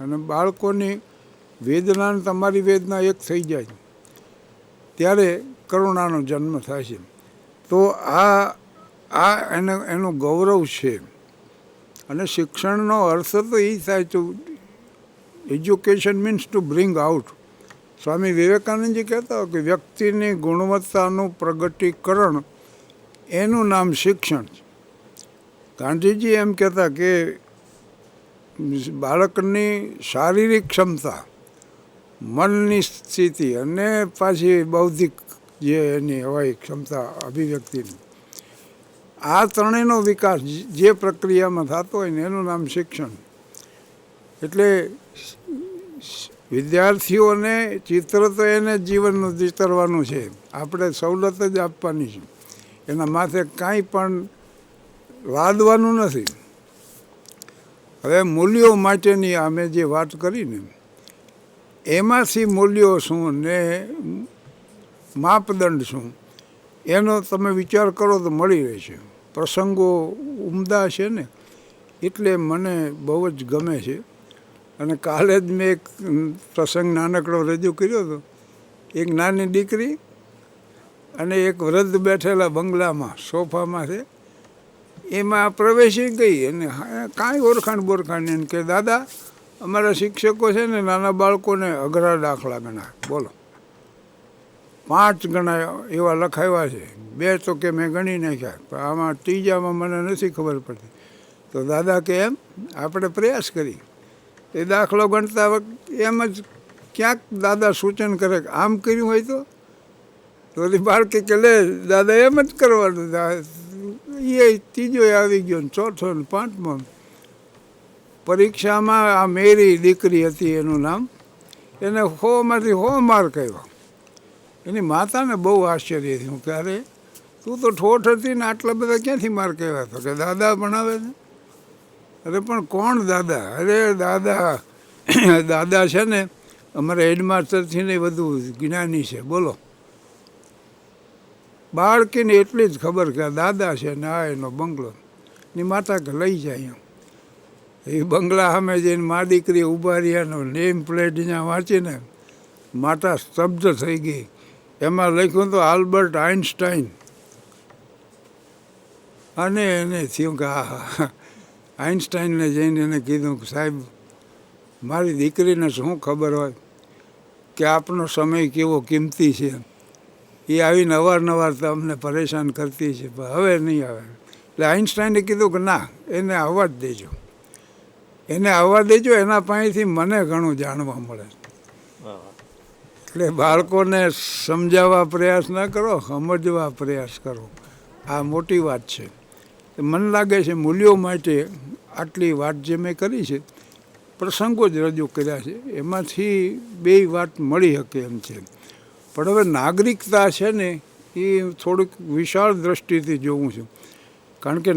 અને બાળકોની વેદના તમારી વેદના એક થઈ જાય ત્યારે કરુણાનો જન્મ થાય છે. તો એનું ગૌરવ છે. અને શિક્ષણનો અર્થ તો એ થાય તો education means to bring out. Swami વિવેકાનંદજી કહેતા હોય કે વ્યક્તિની ગુણવત્તાનું પ્રગટીકરણ એનું નામ શિક્ષણ છે. ગાંધીજી એમ કહેતા કે બાળકની શારીરિક ક્ષમતા, મનની સ્થિતિ અને પાછી બૌદ્ધિક જે એની હોય ક્ષમતા અભિવ્યક્તિની, આ ત્રણેયનો વિકાસ જે પ્રક્રિયામાં થતો હોય ને એનું નામ શિક્ષણ. એટલે વિદ્યાર્થીઓને ચિત્ર તો એને જીવનનું ચિતરવાનું છે, આપણે સવલત જ આપવાની છે, એના માથે કાંઈ પણ લાદવાનું નથી. હવે મૂલ્યો માટેની અમે જે વાત કરી ને એમાંથી મૂલ્યો શું ને માપદંડ શું એનો તમે વિચાર કરો તો મળી રહેશે. પ્રસંગો ઉમદા છે ને એટલે મને બહુ જ ગમે છે. અને કાલે જ મેં એક પ્રસંગ નાનકડો રજૂ કર્યો હતો. એક નાની દીકરી અને એક વૃદ્ધ બેઠેલા બંગલામાં સોફામાં છે, એમાં પ્રવેશી ગઈ અને કાંઈ ઓળખાણ બોરખાણ એને કે દાદા અમારા શિક્ષકો છે ને નાના બાળકોને અઘરા દાખલા ગણા, બોલો 5 ગણા એવા લખાવ્યા છે, 2 તો કે મેં ગણી નાખ્યા, પણ આમાં ત્રીજામાં મને નથી ખબર પડતી. તો દાદા કે એમ આપણે પ્રયાસ કરી એ દાખલો ગણતા વખતે એમ જ ક્યાંક દાદા સૂચન કરે કે આમ કર્યું હોય તો બાળકે કે લે દાદા એમ જ કરવાનું. એ ત્રીજો આવી ગયો ને ચોથો ને 5મો. પરીક્ષામાં આ મેરી દીકરી હતી એનું નામ, એને 100માંથી 100 માર્ક આવ્યા. એની માતાને બહુ આશ્ચર્ય થયું કે અરે તું તો ઠોઠ હતી ને આટલા બધા ક્યાંથી માર્ક આવ્યા? તો કે દાદા ભણાવે છે. અરે પણ કોણ દાદા? અરે દાદા દાદા છે ને અમારા હેડમાસ્ટરથી ને બધું જ્ઞાની છે. બોલો, બાળકીને એટલી જ ખબર કે આ દાદા છે ને આ એનો બંગલો ની માતા કે લઈ જાય. એ બંગલા સામે જઈને મા દીકરી ઊભા રહ્યાનો નેમ પ્લેટ જ્યાં વાંચીને માતા સ્તબ્ધ થઈ ગઈ. એમાં લખ્યું તો આલ્બર્ટ આઇન્સ્ટાઈન. અને એને થયું કે આ આઇન્સ્ટાઈનને જઈને એને કીધું કે સાહેબ, મારી દીકરીને શું ખબર હોય કે આપનો સમય કેવો કિંમતી છે. એ આવીને અવારનવાર તો અમને પરેશાન કરતી છે, પણ હવે નહીં આવે. એટલે આઇન્સ્ટાઈને કીધું કે ના, એને આવવા જ દેજો, એને આવવા દેજો, એના પાસેથી મને ઘણું જાણવા મળે. એટલે બાળકોને સમજાવવા પ્રયાસ ના કરો, સમજવા પ્રયાસ કરો. આ મોટી વાત છે. મને લાગે છે મૂલ્યો માટે આટલી વાત જે મેં કરી છે, પ્રસંગો જ રજૂ કર્યા છે, એમાંથી બે વાત મળી શકે એમ છે. પણ હવે નાગરિકતા છે ને એ થોડુંક વિશાળ દ્રષ્ટિથી જોવું છું. કારણ કે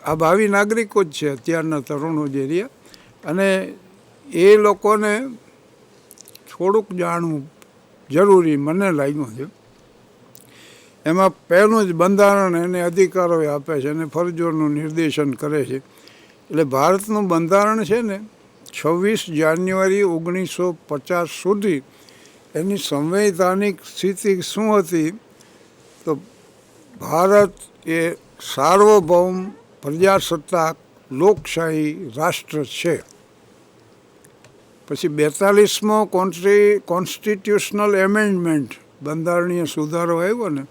આ ભાવિ નાગરિકો જ છે અત્યારના તરુણો જે રહ્યા, અને એ લોકોને થોડુંક જાણવું જરૂરી મને લાગ્યું છે. એમાં પહેલું જ બંધારણ એને અધિકારો આપે છે અને ફરજોનું નિર્દેશન કરે છે. એટલે ભારતનું બંધારણ છે ને 26 જાન્યુઆરી 1950 સુધી એની સંવૈધાનિક સ્થિતિ શું હતી? તો ભારત એ સાર્વભૌમ પ્રજાસત્તાક લોકશાહી રાષ્ટ્ર છે. પછી 42મો કોન્સ્ટિટ્યુશનલ એમેન્ડમેન્ટ, બંધારણીય સુધારો આવ્યો ને,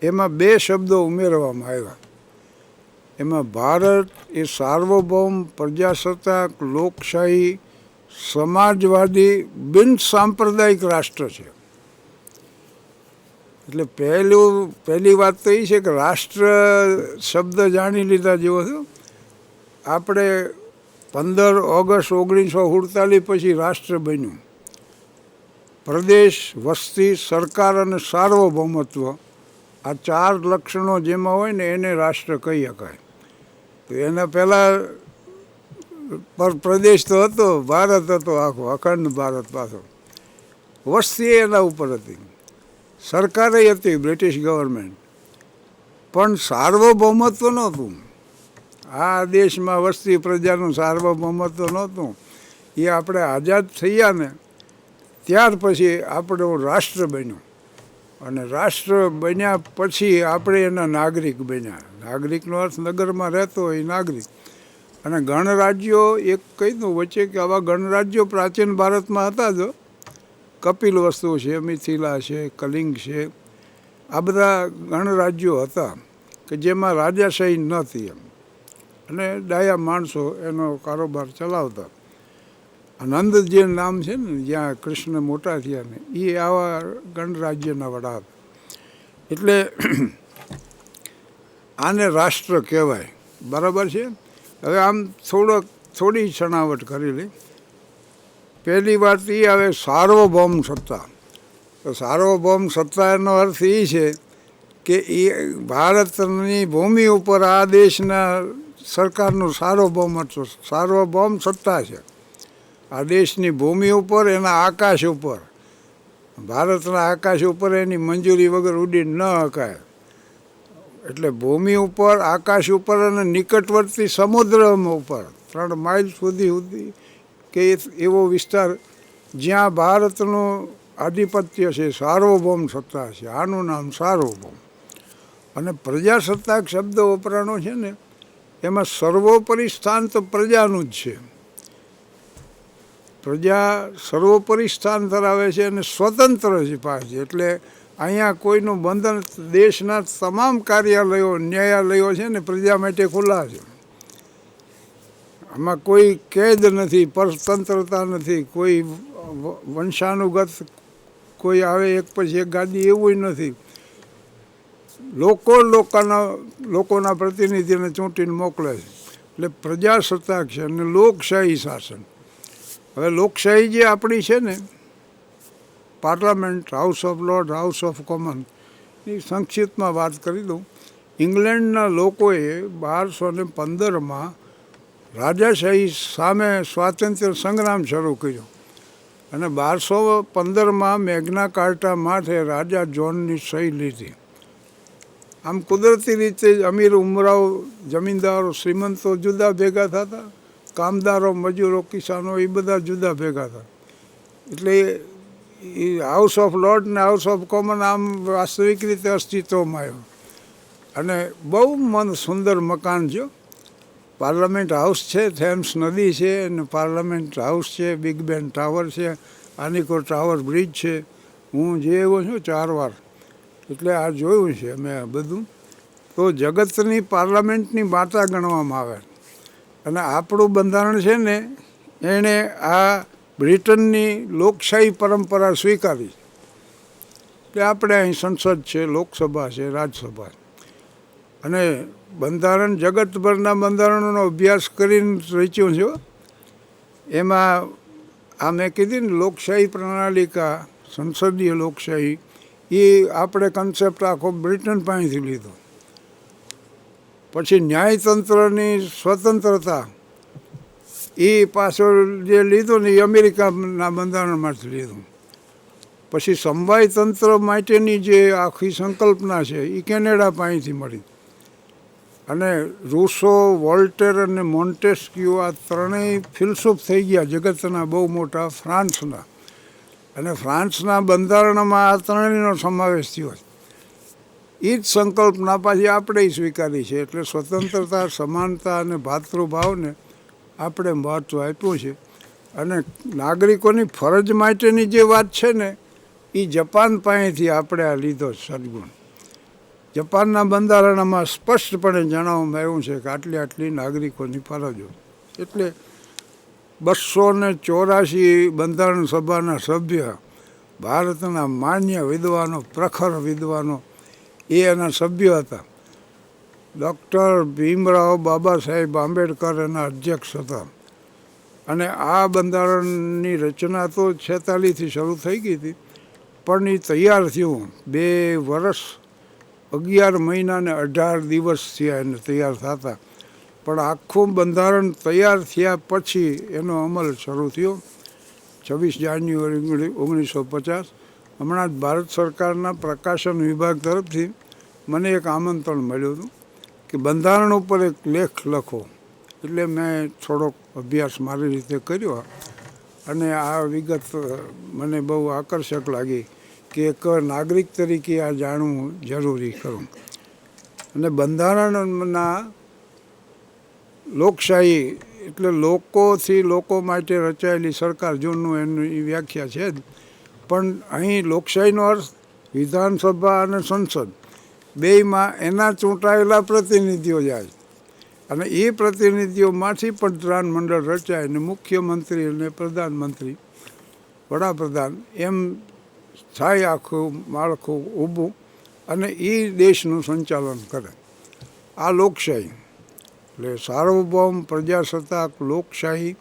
એમાં 2 શબ્દો ઉમેરવામાં આવ્યા. એમાં ભારત એ સાર્વભૌમ પ્રજાસત્તાક લોકશાહી સમાજવાદી બિન સાંપ્રદાયિક રાષ્ટ્ર છે. એટલે પહેલી વાત તો એ છે કે રાષ્ટ્ર શબ્દ જાણી લીધા જેવો થયો. આપણે 15 ઓગસ્ટ 1947 પછી રાષ્ટ્ર બન્યું. પ્રદેશ, વસ્તી, સરકાર અને સાર્વભૌમત્વ, આ 4 લક્ષણો જેમાં હોય ને એને રાષ્ટ્ર કહી શકાય. તો એના પહેલાં પ્રદેશ તો હતો, ભારત હતો આખો, અખંડ ભારત પાછો. વસ્તી એના ઉપર હતી, સરકારે હતી બ્રિટિશ ગવર્મેન્ટ, પણ સાર્વભૌમત્વ નહોતું. આ દેશમાં વસ્તી પ્રજાનું સાર્વભૌમત્વ નહોતું. એ આપણે આઝાદ થયા ને ત્યાર પછી આપણું રાષ્ટ્ર બન્યું. અને રાષ્ટ્ર બન્યા પછી આપણે એના નાગરિક બન્યા. નાગરિકનો અર્થ નગરમાં રહેતો હોય નાગરિક. અને ગણરાજ્યો એક કહી દઉં વચ્ચે કે આવા ગણરાજ્યો પ્રાચીન ભારતમાં હતા. જો કપિલ વસ્તુ છે, મિથિલા છે, કલિંગ છે, આ બધા ગણરાજ્યો હતા કે જેમાં રાજાશાહી નહોતી એમ, અને ડાયા માણસો એનો કારોબાર ચલાવતા. નંદ જે નામ છે ને, જ્યાં કૃષ્ણ મોટા થયા ને, એ આવા ગણરાજ્યના વડા હતા. એટલે આને રાષ્ટ્ર કહેવાય. બરાબર છે. હવે આમ થોડી છણાવટ કરી લઈ. પહેલી વાત એ આવે સાર્વભૌમ સત્તા. તો સાર્વભૌમ સત્તાનો અર્થ એ છે કે એ ભારતની ભૂમિ ઉપર આ દેશના સરકારનું સાર્વભૌમ સત્તા છે. આ દેશની ભૂમિ ઉપર, એના આકાશ ઉપર, ભારતના આકાશ ઉપર એની મંજૂરી વગર ઉડી ન શકાય. એટલે ભૂમિ ઉપર, આકાશ ઉપર અને નિકટવર્તી સમુદ્ર ઉપર 3 માઇલ સુધી કે એવો વિસ્તાર જ્યાં ભારતનું આધિપત્ય છે, સાર્વભૌમ સત્તા છે, આનું નામ સાર્વભૌમ. અને પ્રજાસત્તાક શબ્દ વપરાણો છે ને, એમાં સર્વોપરી સ્થાન તો પ્રજાનું જ છે. પ્રજા સર્વોપરી સ્થાન ધરાવે છે અને સ્વતંત્ર છે પાછી. એટલે અહીંયા કોઈનું બંધન, દેશના તમામ કાર્યાલયો, ન્યાયાલયો છે ને પ્રજા માટે ખુલ્લા છે. આમાં કોઈ કેદ નથી, પરતંત્રતા નથી, કોઈ વંશાનુગત કોઈ આવે એક પછી એક ગાદી, એવું નથી. લોકોના પ્રતિનિધિને ચૂંટીને મોકલે છે. એટલે પ્રજાસત્તાક છે અને લોકશાહી શાસન. હવે લોકશાહી જે આપણી છે ને, parliament, House of Lord, House of Common, એ સંક્ષિપ્તમાં વાત કરી દઉં. ઇંગ્લેન્ડના લોકોએ 1215માં રાજાશાહી સામે સ્વાતંત્ર્ય સંગ્રામ શરૂ કર્યો અને 1215માં મેગ્ના કાર્ટા માટે રાજા જોનની સહી લીધી. આમ કુદરતી રીતે જ અમીર ઉમરાવ, જમીનદારો, શ્રીમંતો જુદા ભેગા થતા, કામદારો, મજૂરો, કિસાનો એ બધા જુદા ભેગા થતા. એટલે એ હાઉસ ઓફ લોર્ડ ને હાઉસ ઓફ કોમન આમ વાસ્તવિક રીતે અસ્તિત્વમાં આવ્યો. અને બહુ સુંદર મકાન છે. પાર્લામેન્ટ હાઉસ છે, થેમ્સ નદી છે, અને પાર્લામેન્ટ હાઉસ છે, બિગ બેન ટાવર છે, આનિકો ટાવર બ્રિજ છે. હું જે એવો છું 4 વાર, એટલે આ જોયું છે મેં આ બધું. તો જગતની પાર્લામેન્ટની માતા ગણવામાં આવે. અને આપણું બંધારણ છે ને, એણે આ બ્રિટનની લોકશાહી પરંપરા સ્વીકારી. એટલે આપણે અહીં સંસદ છે, લોકસભા છે, રાજ્યસભા છે. અને બંધારણ જગતભરના બંધારણોનો અભ્યાસ કરીને રચ્યું છે. એમાં આ મેં કીધી ને લોકશાહી પ્રણાલિકા, સંસદીય લોકશાહી, એ આપણે કન્સેપ્ટ આખો બ્રિટન પાસેથી લીધો. પછી ન્યાયતંત્રની સ્વતંત્રતા એ પાછળ જે લીધું ને એ અમેરિકાના બંધારણમાંથી લીધું. પછી સમવાય તંત્ર માટેની જે આખી સંકલ્પના છે એ કેનેડા પાસેથી મળી. અને રૂસો, વોલ્ટેર અને મોન્ટેસ્ક્યુ આ ત્રણેય ફિલસૂફ થઈ ગયા જગતના બહુ મોટા ફ્રાન્સના. અને ફ્રાન્સના બંધારણમાં આ ત્રણેયનો સમાવેશ થયો છે. એ જ સંકલ્પના પાછી આપણે સ્વીકારી છે. એટલે સ્વતંત્રતા, સમાનતા અને ભાતૃભાવને આપણે મહત્ત્વ આપ્યું છે. અને નાગરિકોની ફરજ માટેની જે વાત છે ને, એ જપાન પાસેથી આપણે આ લીધો સદગુણ. જપાનના બંધારણમાં સ્પષ્ટપણે જણાવવામાં આવ્યું છે કે આટલી નાગરિકોની ફરજો. એટલે 284 બંધારણ સભાના સભ્ય, ભારતના માન્ય વિદ્વાનો, પ્રખર વિદ્વાનો, એ એના સભ્ય હતા. ડૉક્ટર ભીમરાવ બાબા સાહેબ આંબેડકર એના અધ્યક્ષ હતા. અને આ બંધારણની રચના તો 46થી શરૂ થઈ ગઈ હતી, પણ એ તૈયાર થયું 2 વર્ષ 11 મહિના ને 18 દિવસ થયા એને તૈયાર થતા. પણ આખું બંધારણ તૈયાર થયા પછી એનો અમલ શરૂ થયો 26 જાન્યુઆરી 1950. હમણાં જ ભારત સરકારના પ્રકાશન વિભાગ તરફથી મને એક આમંત્રણ મળ્યું હતું કે બંધારણ ઉપર એક લેખ લખો. એટલે મેં થોડોક અભ્યાસ મારી રીતે કર્યો અને આ વિગત મને બહુ આકર્ષક લાગી કે એક નાગરિક તરીકે આ જાણવું જરૂરી ખરું. અને બંધારણના લોકશાહી એટલે લોકોથી લોકો માટે રચાયેલી સરકાર, જૂનું એની વ્યાખ્યા છે જ. પણ અહીં લોકશાહીનો અર્થ વિધાનસભા અને સંસદ બેયમાં એના ચૂંટાયેલા પ્રતિનિધિઓ જાય. અને એ પ્રતિનિધિઓમાંથી પણ વિધાનમંડળ રચાય અને મુખ્યમંત્રી અને પ્રધાનમંત્રી, વડાપ્રધાન એમ થાય આખું માળખું ઊભું અને એ દેશનું સંચાલન કરે. આ લોકશાહી એટલે સાર્વભૌમ પ્રજાસત્તાક, લોકશાહી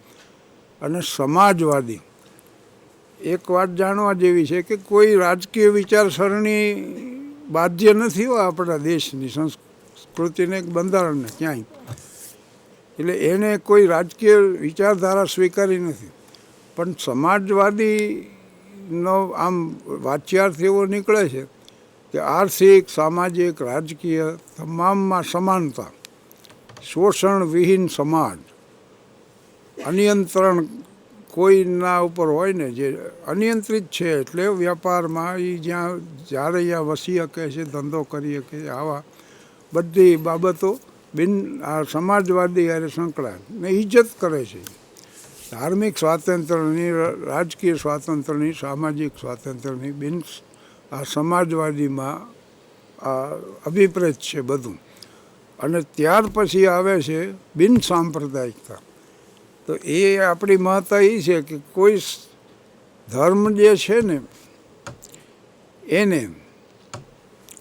અને સમાજવાદી. એક વાત જાણવા જેવી છે કે કોઈ રાજકીય વિચારસરણી બાધ્ય નથી હોય આપણા દેશની સંસ્કૃતિને, એક બંધારણને ક્યાંય. એટલે એને કોઈ રાજકીય વિચારધારા સ્વીકારી નથી. પણ સમાજવાદીનો આમ વાચ્યાર્થ એવો નીકળે છે કે આર્થિક, સામાજિક, રાજકીય તમામમાં સમાનતા, શોષણ વિહીન સમાજ, અનિયંત્રણ કોઈના ઉપર હોય ને, જે અનિયંત્રિત છે. એટલે વ્યાપારમાં એ જ્યારે અહીંયા વસી શકે છે, ધંધો કરી શકે, આવા બધી બાબતો આ સમાજવાદી યારે સંકળાય ને ઇજ્જત કરે છે. ધાર્મિક સ્વાતંત્ર્યની, રાજકીય સ્વાતંત્ર્યની, સામાજિક સ્વાતંત્ર્યની આ સમાજવાદીમાં આ અભિપ્રેત છે બધું. અને ત્યાર પછી આવે છે બિન સાંપ્રદાયિકતા. તો એ આપણી મહત્તા એ છે કે કોઈ ધર્મ જે છે ને એને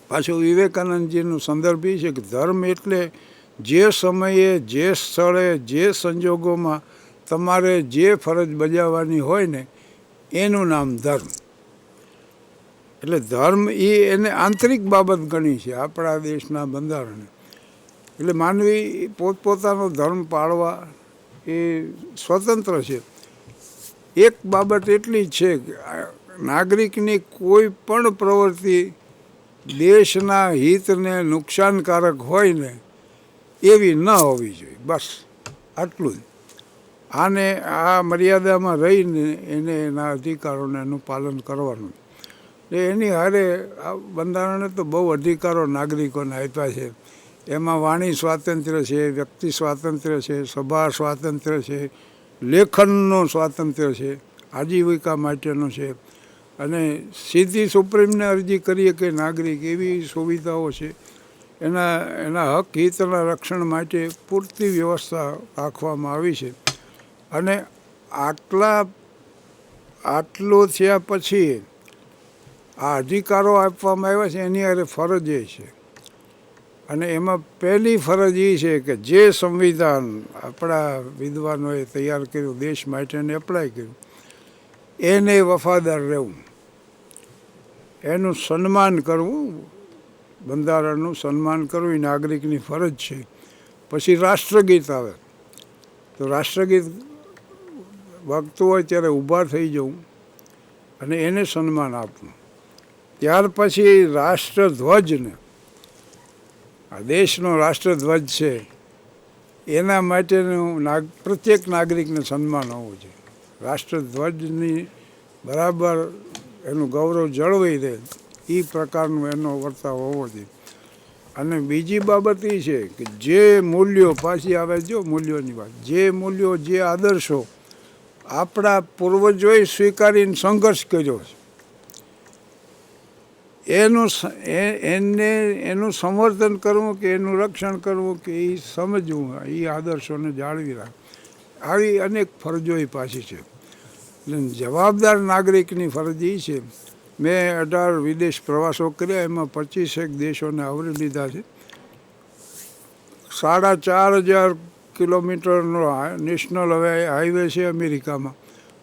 પાછું વિવેકાનંદજીનું સંદર્ભ એ છે કે ધર્મ એટલે જે સમયે, જે સ્થળે, જે સંજોગોમાં તમારે જે ફરજ બજાવવાની હોય ને એનું નામ ધર્મ. એટલે ધર્મ એને આંતરિક બાબત ગણી છે આપણા દેશના બંધારણે. એટલે માનવી પોતપોતાનો ધર્મ પાળવા, એ સ્વતંત્ર છે. એક બાબત એટલી જ છે કે નાગરિકની કોઈ પણ પ્રવૃત્તિ દેશના હિતને નુકસાનકારક હોય ને એવી ન હોવી જોઈએ. બસ આટલું જ. આને આ મર્યાદામાં રહીને એને એના અધિકારોને એનું પાલન કરવાનું. એની હારે આ બંધારણે તો બહુ અધિકારો નાગરિકોને આપ્યા છે. એમાં વાણી સ્વાતંત્ર્ય છે, વ્યક્તિ સ્વાતંત્ર્ય છે, સભા સ્વાતંત્ર્ય છે, લેખનનું સ્વાતંત્ર્ય છે, આજીવિકા માટેનું છે, અને સીધી સુપ્રીમને અરજી કરીએ કે નાગરિક એવી સુવિધાઓ છે. એના હક હિતના રક્ષણ માટે પૂરતી વ્યવસ્થા રાખવામાં આવી છે. અને આટલું થયા પછી આ અધિકારો આપવામાં આવ્યા છે એની હારે ફરજ એ છે. અને એમાં પહેલી ફરજ એ છે કે જે સંવિધાન આપણા વિદ્વાનોએ તૈયાર કર્યું, દેશ માટેને એપ્લાય કર્યું, એને વફાદાર રહેવું, એનું સન્માન કરવું, બંધારણનું સન્માન કરવું એ નાગરિકની ફરજ છે. પછી રાષ્ટ્રગીત આવે તો રાષ્ટ્રગીત વાગતું હોય ત્યારે ઊભા થઈ જવું અને એને સન્માન આપવું. ત્યાર પછી રાષ્ટ્રધ્વજને, આ દેશનો રાષ્ટ્રધ્વજ છે એના માટેનું પ્રત્યેક નાગરિકને સન્માન હોવું જોઈએ. રાષ્ટ્રધ્વજની બરાબર એનું ગૌરવ જળવાઈ રહે એ પ્રકારનો એનો વર્તાવ હોવો જોઈએ. અને બીજી બાબત એ છે કે જે મૂલ્યો, પાછી આવે જો મૂલ્યોની વાત, જે મૂલ્યો, જે આદર્શો આપણા પૂર્વજોએ સ્વીકારીને સંઘર્ષ કર્યો છે એનું સંવર્ધન કરવું કે એનું રક્ષણ કરવું કે એ સમજવું, એ આદર્શોને જાળવી રાખવું, આવી અનેક ફરજો એ પાછી છે. એટલે જવાબદાર નાગરિકની ફરજ એ છે. મેં 18 વિદેશ પ્રવાસો કર્યા, એમાં 25 દેશોને આવરી લીધા છે. 4,500 કિલોમીટરનો નેશનલ હાઈવે છે અમેરિકામાં,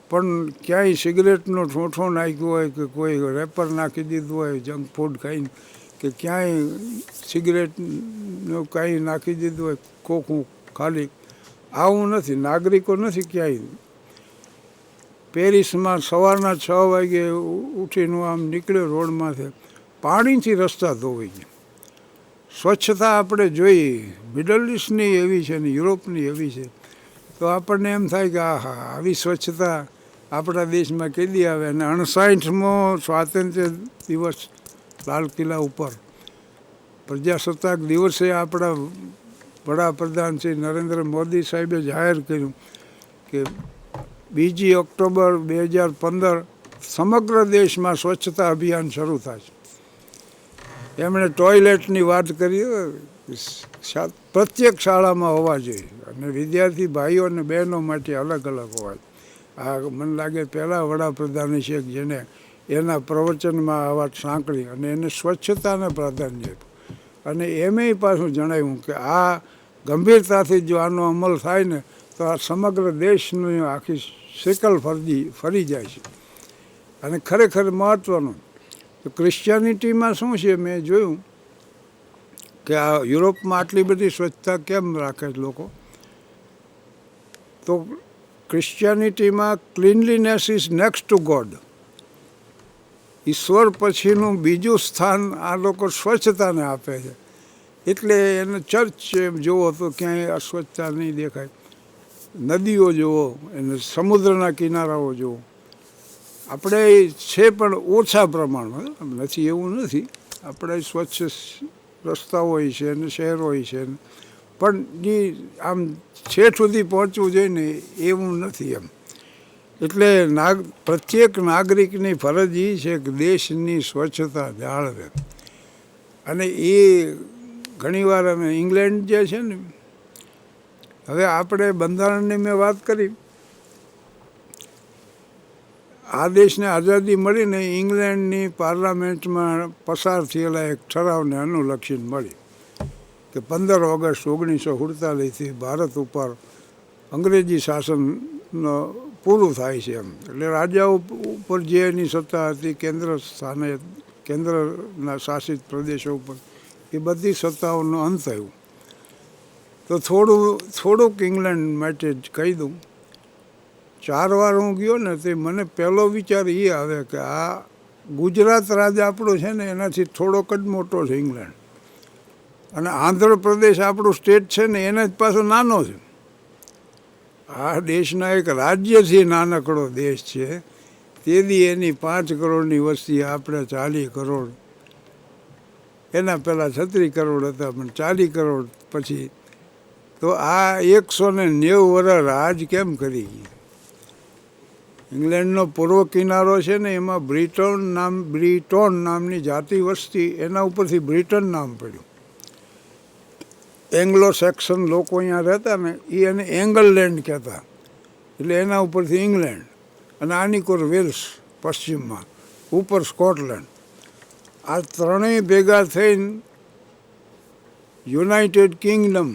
પણ ક્યાંય સિગરેટનો ઠોઠો નાખ્યો હોય કે કોઈ રેપર નાખી દીધું હોય જંક ફૂડ ખાઈને, કે ક્યાંય સિગરેટનું કાંઈ નાખી દીધું હોય ખોખું ખાલી, આવું નથી. નાગરિકો નથી ક્યાંય. પેરિસમાં સવારના 6 વાગે ઉઠીને આમ નીકળ્યો રોડમાંથી, પાણીથી રસ્તા ધોવાઈ ગયા. સ્વચ્છતા આપણે જોઈએ, મિડલ ઇસ્ટની એવી છે ને યુરોપની એવી છે, તો આપણને એમ થાય કે આહા, આવી સ્વચ્છતા આપણા દેશમાં કેદી આવે. અને 59મો સ્વાતંત્ર્ય દિવસ લાલ કિલ્લા ઉપર પ્રજાસત્તાક દિવસે આપણા વડાપ્રધાન શ્રી નરેન્દ્ર મોદી સાહેબે જાહેર કર્યું કે 2 ઓક્ટોબર 2015 સમગ્ર દેશમાં સ્વચ્છતા અભિયાન શરૂ થશે. એમણે ટોયલેટની વાત કરી, પ્રત્યેક શાળામાં હોવા જોઈએ અને વિદ્યાર્થી ભાઈઓ અને બહેનો માટે અલગ અલગ હોવા જોઈએ. આ મને લાગે પહેલાં વડાપ્રધાન છે જેને એના પ્રવચનમાં આ વાત સાંકળી અને એને સ્વચ્છતાને પ્રાધાન્ય આપ્યું. અને એમેય પાછું જણાવ્યું કે આ ગંભીરતાથી જો આનો અમલ થાય ને તો આ સમગ્ર દેશની આખી સિકલ ફરી જાય છે. અને ખરેખર મહત્ત્વનું તો ક્રિશ્ચિયાનિટીમાં શું છે, મેં જોયું કે આ યુરોપમાં આટલી બધી સ્વચ્છતા કેમ રાખે છે લોકો, તો ક્રિશ્ચિયાનિટીમાં cleanliness is next to God. ઈશ્વર પછીનું બીજું સ્થાન આ લોકો સ્વચ્છતાને આપે છે. એટલે એને ચર્ચ જુઓ તો ક્યાંય અસ્વચ્છતા નહીં દેખાય, નદીઓ જુઓ, એને સમુદ્રના કિનારાઓ જુઓ. આપણે છે પણ ઓછા પ્રમાણમાં, નથી એવું નથી, આપણે સ્વચ્છ રસ્તાઓ હોય છે અને શહેરો હોય છે, પણ જે આમ છેઠ સુધી પહોંચવું જોઈએ ને એવું નથી એમ. એટલે પ્રત્યેક નાગરિકની ફરજ એ છે કે દેશની સ્વચ્છતા જાળવે. અને એ ઘણીવાર અમે ઇંગ્લેન્ડ જે છે ને, હવે આપણે બંધારણની મેં વાત કરી, આ દેશને આઝાદી મળીને ઇંગ્લેન્ડની પાર્લામેન્ટમાં પસાર થયેલા એક ઠરાવને અનુલક્ષીને મળી કે 15 ઓગસ્ટ 1947થી ભારત ઉપર અંગ્રેજી શાસનનો પૂરું થાય છે એમ. એટલે રાજાઓ ઉપર જે એની સત્તા હતી, કેન્દ્રના શાસિત પ્રદેશો ઉપર, એ બધી સત્તાઓનો અંત થયો. તો તો થોડુંક ઇંગ્લેન્ડ માટે જ કહી દઉં. 4 વાર હું ગયો ને તે મને પહેલો વિચાર એ આવે કે આ ગુજરાત રાજ આપણું છે ને એનાથી થોડોક જ મોટો છે ઇંગ્લેન્ડ, અને આંધ્રપ્રદેશ આપણું સ્ટેટ છે ને એના જ પાછો નાનો છે. આ દેશના એક રાજ્યથી નાનકડો દેશ છે, તેથી એની 5 કરોડની વસ્તી, આપણે 40 કરોડ. એના પહેલાં 36 કરોડ હતા, પણ 40 કરોડ પછી. તો આ 190 વર્ષ રાજ કેમ કરી ગઈ? ઇંગ્લેન્ડનો પૂર્વ કિનારો છે ને એમાં બ્રિટોન નામની જાતિ વસ્તી, એના ઉપરથી બ્રિટન નામ પડ્યું. એંગ્લો સેક્શન લોકો અહીંયા રહેતા ને એ એને એંગલલેન્ડ કહેતા, એટલે એના ઉપરથી ઇંગ્લેન્ડ, અને આની કોર વેલ્સ પશ્ચિમમાં, ઉપર સ્કોટલેન્ડ. આ ત્રણેય ભેગા થઈને યુનાઇટેડ કિંગડમ,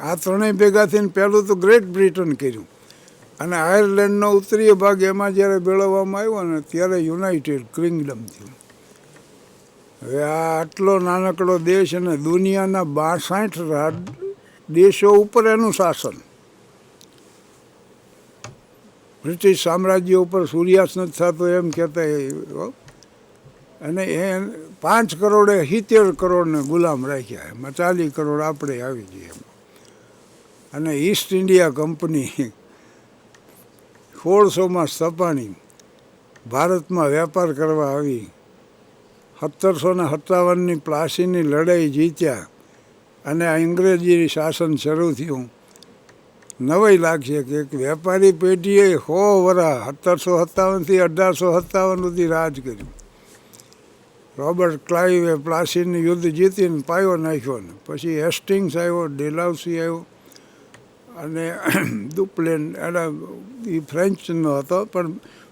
આ ત્રણેય ભેગા થઈને પહેલું તો ગ્રેટ બ્રિટન કર્યું, અને આયર્લેન્ડનો ઉત્તરીય ભાગ એમાં જ્યારે મેળવવામાં આવ્યો ને ત્યારે યુનાઇટેડ કિંગડમ થયું. હવે આ આટલો નાનકડો દેશ અને દુનિયાના 62 દેશો ઉપર એનું શાસન. બ્રિટિશ સામ્રાજ્ય ઉપર સૂર્યાસ્ત નથી થતો એમ કહેતા. અને એ 5 કરોડે 70 કરોડને ગુલામ રાખ્યા, એમાં 40 કરોડ આપણે આવી જઈએ. અને ઈસ્ટ ઇન્ડિયા કંપની 1600માં સ્થપાણી, ભારતમાં વેપાર કરવા આવી, 1757ની પ્લાસીની લડાઈ જીત્યા, અને આ અંગ્રેજી શાસન શરૂ થયું. નવાઈ લાગશે કે એક વેપારી પેઢીએ 100 વર્ષ 1757થી 1857 સુધી રાજ કર્યું. રોબર્ટ ક્લાઇવે પ્લાસીનું યુદ્ધ જીતીને પાયો નાખ્યો ને પછી હેસ્ટિંગ્સ આવ્યો, ડેલાઉસી આવ્યો, અને દુપ્લેન. એના એ ફ્રેન્ચનો હતો, પણ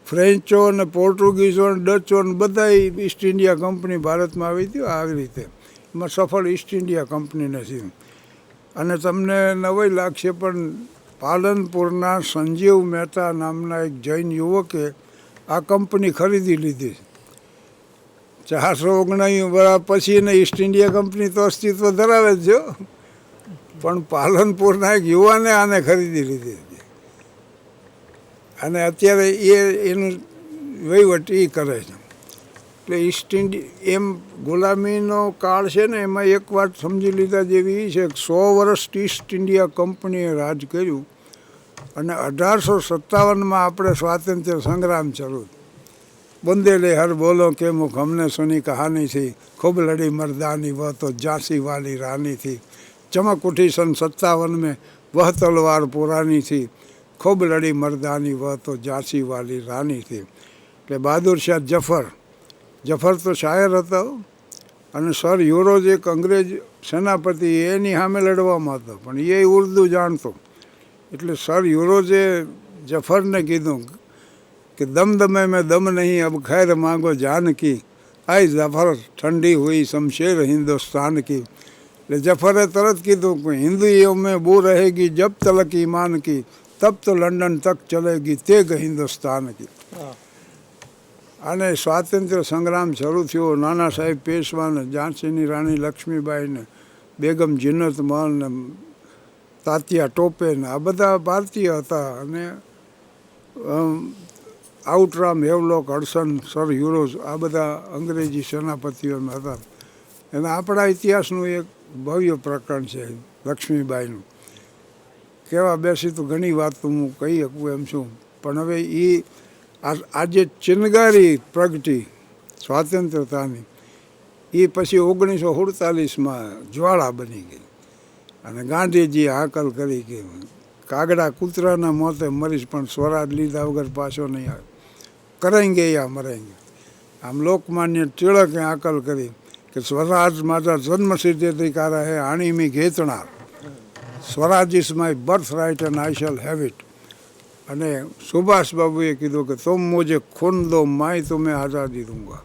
ફ્રેન્ચો અને પોર્ટુગીઝો અને ડચો ને બધા ઈસ્ટ ઇન્ડિયા કંપની ભારતમાં આવી હતી. આવી રીતે એમાં સફળ ઈસ્ટ ઇન્ડિયા કંપની નથી. અને તમને નવાઈ લાગશે પણ પાલનપુરના સંજીવ મહેતા નામના એક જૈન યુવકે આ કંપની ખરીદી લીધી. 479 વર્ષ પછી એને ઈસ્ટ ઇન્ડિયા કંપની તો અસ્તિત્વ ધરાવે જ છે, પણ પાલનપુરના એક યુવાને આને ખરીદી લીધી, અને અત્યારે એનું વહીવટ એ કરે છે. એટલે ઈસ્ટ ઇન્ડિયા એમ ગુલામીનો કાળ છે ને, એમાં એક વાત સમજી લીધા જેવી એ છે કે 100 વર્ષ ઈસ્ટ ઇન્ડિયા કંપનીએ રાજ કર્યું, અને 1857માં આપણે સ્વાતંત્ર્ય સંગ્રામ શરૂ. બંદેલે હર બોલો કે મુખ હમને સુની કહાની થી, ખૂબ લડી મર્દાની વહ તો ઝાંસી વાલી રાની થી, ચમક ઉઠી सन 57 में वह तलवार पुरानी थी, खूब लड़ी मर्दानी वह तो ઝાંસી વાલી રાની થી. એટલે બહાદુર શાહ જફર તો શાયર હતા, અને સર યુરોજ એક અંગ્રેજ સેનાપતિ એની સામે લડવામાં હતો, પણ એ ઉર્દુ જાણતો. એટલે સર યુરોજે જફરને કીધું કે દમદમે મેં દમ નહીં, અબ ખૈર માંગો જાન કી, આઈ જફર ઠંડી હુઈ શમશેર હિન્દુસ્તાન કી. એટલે જફરે તરત કીધું કે હિન્દુઓ મેં બો રહેગી જબ તલક ઈમાન કી, તબ તો લંડન તક ચલેગી તેગ હિન્દુસ્તાન કી. અને સ્વાતંત્ર્ય સંગ્રામ શરૂ થયો. નાના સાહેબ પેશવાને, ઝાંસીની રાણી લક્ષ્મીબાઈને, બેગમ જીનત મહલ ને તાત્યા ટોપે ને આ બધા ભારતીય હતા. અને આઉટરામ હેવલોક, હડસન, સર યુરોઝ આ બધા અંગ્રેજી સેનાપતિઓમાં હતા. અને આપણા ઇતિહાસનું એક ભવ્ય પ્રકરણ છે લક્ષ્મીબાઈનું. કહેવા બેસી તો ઘણી વાત તો હું કહી શકું એમ છું, પણ હવે એ આજે ચિનગારી પ્રગટી સ્વાતંત્રતાની, એ પછી 1947માં જ્વાળા બની ગઈ, અને ગાંધીજીએ હાકલ કરી કે કાગડા કૂતરાના મોતે મરીશ પણ સ્વરાજ લીધા વગર પાછો નહીં આવે, કરેંગે યા મરેંગે. આમ લોકમાન્ય ટિળકે હાકલ કરી કે સ્વરાજ મારા જન્મસિદ્ધ અધિકાર હે, આણી મી ઘેતણાર, swaraj is my birth right and I shall have it. અને સુભાષબાબુએ કીધું કે તુમ મુझे ખૂન દો માય તુમ્हें આઝાદી દૂંગા.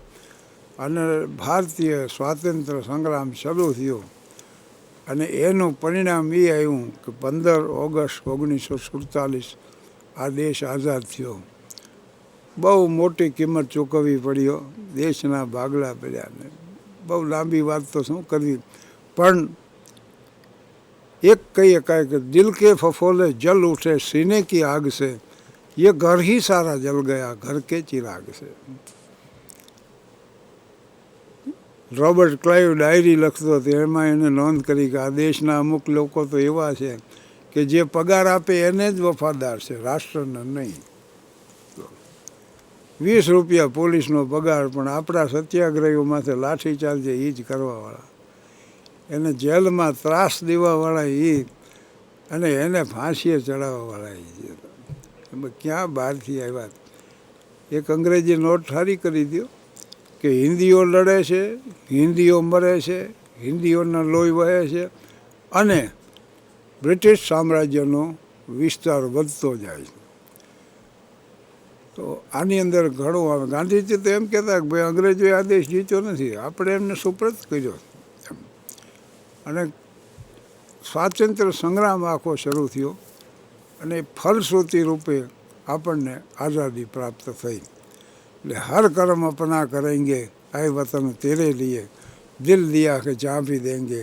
અને ભારતીય સ્વાતંત્ર્ય સંગ્રામ શરૂ થયો, અને એનું પરિણામ એ આવ્યું કે 15 ઓગસ્ટ 1947 આ દેશ આઝાદ થયો. બહુ મોટી કિંમત ચૂકવવી પડ્યો, દેશના ભાગલા પડ્યા. ને બહુ લાંબી વાત તો શું કરવી, પણ एक कही एकाएक दिल के फफोले जल उठे सीने की आग से, ये घर ही सारा जल गया घर के चिराग से. રોબર્ટ ક્લાઇવ ડાયરી લખતો હતો, એમાં એને નોંધ કરી કે આ દેશના અમુક લોકો તો એવા છે કે જે પગાર આપે એને જ વફાદાર છે, રાષ્ટ્રને નહીં. 20 રૂપિયા પોલીસનો પગાર, પણ આપણા સત્યાગ્રહીઓ માથે લાઠી ચાલજે એ જ કરવાવાળા, એને જેલમાં ત્રાસ દેવાવાળા એ, અને એને ફાંસીએ ચડાવવાવાળા એ. એમાં ક્યાં બહારથી આવ્યા? એક અંગ્રેજી નોટ ઠારી કરી દો કે હિન્દીઓ લડે છે, હિન્દીઓ મરે છે, હિન્દીઓના લોહી વહે છે, અને બ્રિટિશ સામ્રાજ્યનો વિસ્તાર વધતો જાય છે. તો આની અંદર ઘણું આવે. ગાંધીજી તો એમ કહેતા કે ભાઈ અંગ્રેજોએ આ દેશ જીત્યો નથી, આપણે એમને સુપ્રત કર્યો. અને સ્વાતંત્ર્ય સંગ્રામ આખો શરૂ થયો, અને ફલશ્રુતિ રૂપે આપણને આઝાદી પ્રાપ્ત થઈ. એટલે હર કર્મ અપના કરેંગે આए वतन तेरे लिए, दिल दिया કે जहाँ भी देंगे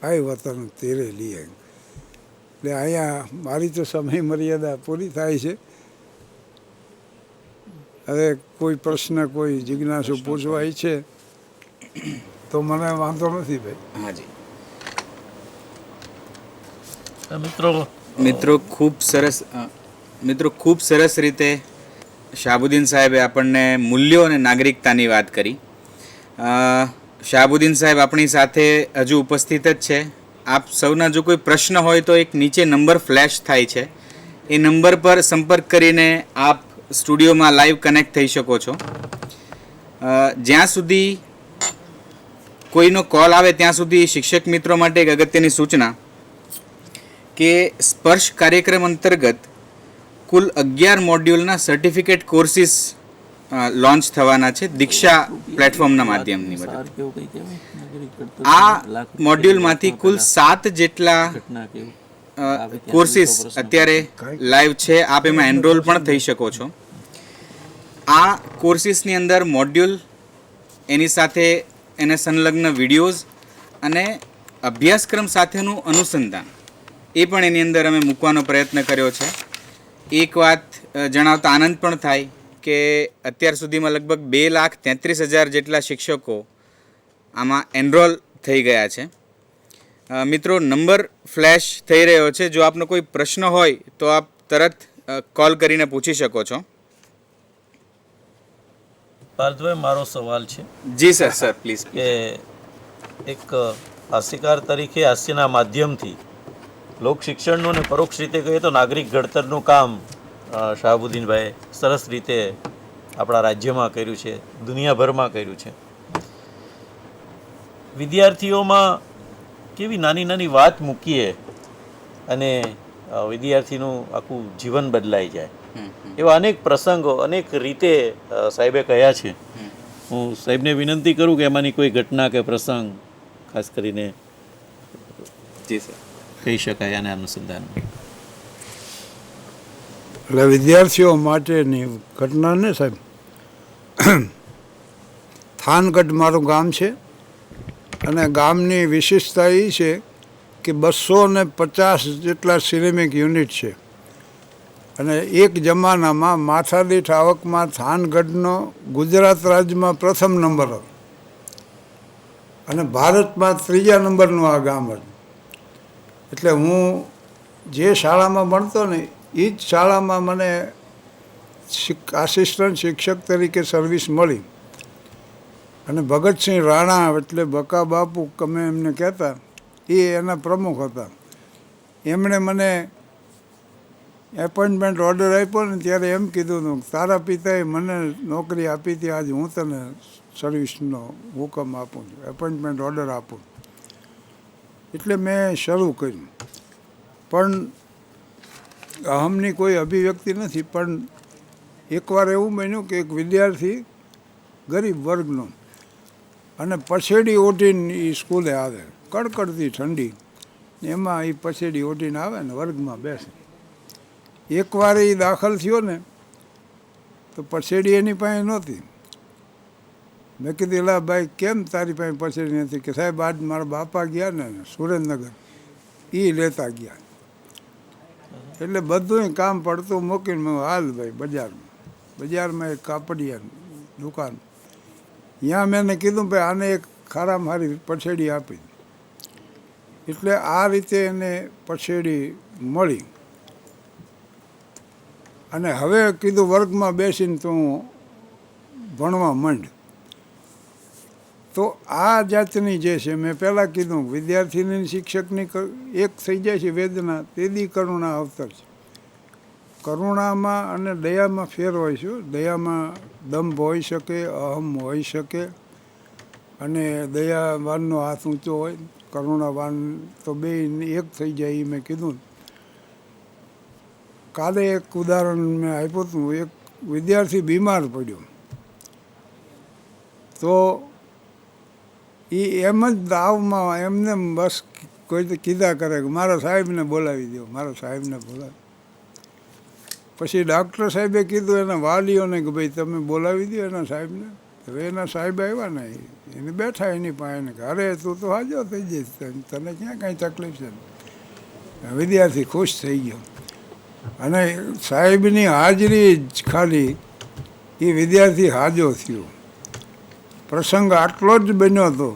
आए वतन तेरे लिए. એટલે અહીંયા મારી તો સમય મર્યાદા પૂરી થાય છે. હવે કોઈ પ્રશ્ન, કોઈ જિજ્ઞાસુ પૂછવા ઈચ્છે તો મને વાંધો નથી ભાઈ. હાજી મિત્રો મિત્રો ખૂબ સરસ રીતે શાહબુદ્દીન સાહેબે આપણને મૂલ્યો અને નાગરિકતાની વાત કરી. શાહબુદ્દીન સાહેબ આપણી સાથે હજુ ઉપસ્થિત જ છે. આપ સૌના જો કોઈ પ્રશ્ન હોય તો એક નીચે નંબર ફ્લેશ થાય છે, એ નંબર પર સંપર્ક કરીને આપ સ્ટુડિયોમાં લાઈવ કનેક્ટ થઈ શકો છો. જ્યાં સુધી કોઈનો કોલ આવે ત્યાં સુધી શિક્ષક મિત્રો માટે એક અગત્યની સૂચના કે સ્પર્શ કાર્યક્રમ અંતર્ગત કુલ 11 મોડ્યુલના સર્ટિફિકેટ કોર્સિસ લોન્ચ થવાના છે દીક્ષા પ્લેટફોર્મના માધ્યમની મદદ. આ મોડ્યુલમાંથી કુલ 7 જેટલા કોર્સિસ અત્યારે લાઈવ છે. આપ એમાં એનરોલ પણ થઈ શકો છો. આ કોર્સિસની અંદર મોડ્યુલ, એની સાથે એને સંલગ્ન વિડીયોઝ અને અભ્યાસક્રમ સાથેનું અનુસંધાન એ પણ એની અંદર અમે મૂકવાનો પ્રયત્ન કર્યો છે. એક વાત જણાવતા આનંદ પણ થાય કે અત્યાર સુધીમાં લગભગ 2,33,000 જેટલા શિક્ષકો આમાં એનરોલ થઈ ગયા છે. મિત્રો, નંબર ફ્લેશ થઈ રહ્યો છે. જો આપનો કોઈ પ્રશ્ન હોય તો આપ તરત કોલ કરીને પૂછી શકો છો. પાર્થભાઈ, મારો સવાલ છે. જી સર પ્લીઝ. કે એક હાસ્યકાર તરીકે હાસ્યના માધ્યમથી લોક શિક્ષણનું અને પરોક્ષ રીતે કહીએ તો નાગરિક ઘડતરનું કામ શાહબુદ્દીનભાઈ સરસ રીતે આપણા રાજ્યમાં કર્યું છે, દુનિયાભરમાં કર્યું છે. વિદ્યાર્થીઓમાં કેવી નાની નાની વાત મૂકીએ અને વિદ્યાર્થીનું આખું જીવન બદલાઈ જાય, એવા અનેક પ્રસંગો અનેક રીતે સાહેબે કહ્યા છે. હું સાહેબને વિનંતી કરું કે એમાંની કોઈ ઘટના કે પ્રસંગ ખાસ કરીને જી સર કહી શકાય આને અનુસંધાન. એટલે વિદ્યાર્થીઓ માટેની ઘટના ને સાહેબ, થાનગઢ મારું ગામ છે, અને ગામની વિશેષતા એ છે કે 250 જેટલા સિરેમિક યુનિટ છે, અને એક જમાનામાં માથાદીઠ આવકમાં થાનગઢનો ગુજરાત રાજ્યમાં પ્રથમ નંબર હતો, અને ભારતમાં 3જા નંબરનું આ ગામ હતું. એટલે હું જે શાળામાં ભણતો ને એ જ શાળામાં મને આસિસ્ટન્ટ શિક્ષક તરીકે સર્વિસ મળી. અને ભગતસિંહ રાણા એટલે બકા બાપુ અમે એમને કહેતા, એ એના પ્રમુખ હતા. એમણે મને એપોઇન્ટમેન્ટ ઓર્ડર આપ્યો ને ત્યારે એમ કીધું હતું, તારા પિતાએ મને નોકરી આપી હતી, આજે હું તને સર્વિસનો હુકમ આપું છું, એપોઇન્ટમેન્ટ ઓર્ડર આપું. એટલે મેં શરૂ કર્યું. પણ અહમની કોઈ અભિવ્યક્તિ નથી, પણ એકવાર એવું બન્યું કે એક વિદ્યાર્થી ગરીબ વર્ગનો, અને પછેડી ઓઢીને એ સ્કૂલે આવે, કડકડતી ઠંડી, એમાં એ પછેડી ઓઢીને આવે ને વર્ગમાં બેસે. એકવાર એ દાખલ થયો ને તો પછેડી એની પાસે નહોતી. મેં કીધું, એલા ભાઈ કેમ તારી પાસે પછેડી નથી? કે સાહેબ આજ મારા બાપા ગયા ને સુરેન્દ્રનગર, એ લેતા ગયા. એટલે બધું કામ પડતું મૂકીને મેં હાલ ભાઈ બજારમાં એક કાપડિયાની દુકાન, ત્યાં મેં એને કીધું ભાઈ આને એક ખારા મારી પછેડી આપી. એટલે આ રીતે એને પછેડી મળી. અને હવે કીધું વર્ગમાં બેસીને તું ભણવા માંડ. તો આ જાતની જે છે મેં પહેલાં કીધું વિદ્યાર્થીની શિક્ષકની એક થઈ જાય છે વેદના, તેદી કરુણા અવતર છે. કરુણામાં અને દયામાં ફેર હોય છે. દયામાં દંભ હોઈ શકે, અહમ હોઈ શકે, અને દયાવાનનો હાથ ઊંચો હોય, કરુણાવાન તો બે એક થઈ જાય. એ મેં કીધું. કાલે એક ઉદાહરણ મેં આપ્યું હતું. એક વિદ્યાર્થી બીમાર પડ્યો તો એ એમ જ દાવમાં એમને બસ કોઈ કીધા કરે કે મારા સાહેબને બોલાવી દો, મારા સાહેબને બોલાવી. પછી ડાક્ટર સાહેબે કીધું એના વાલીઓને કે ભાઈ તમે બોલાવી દો એના સાહેબને. હવે એના સાહેબ આવ્યા ને એને બેઠા એની પાસે કે અરે તું તો હાજર થઈ જઈશ, તને ક્યાં કાંઈ તકલીફ છે. વિદ્યાર્થી ખુશ થઈ ગયો. અને સાહેબની હાજરી જ ખાલી એ વિદ્યાર્થી હાજો થયો. પ્રસંગ આટલો જ બન્યો હતો,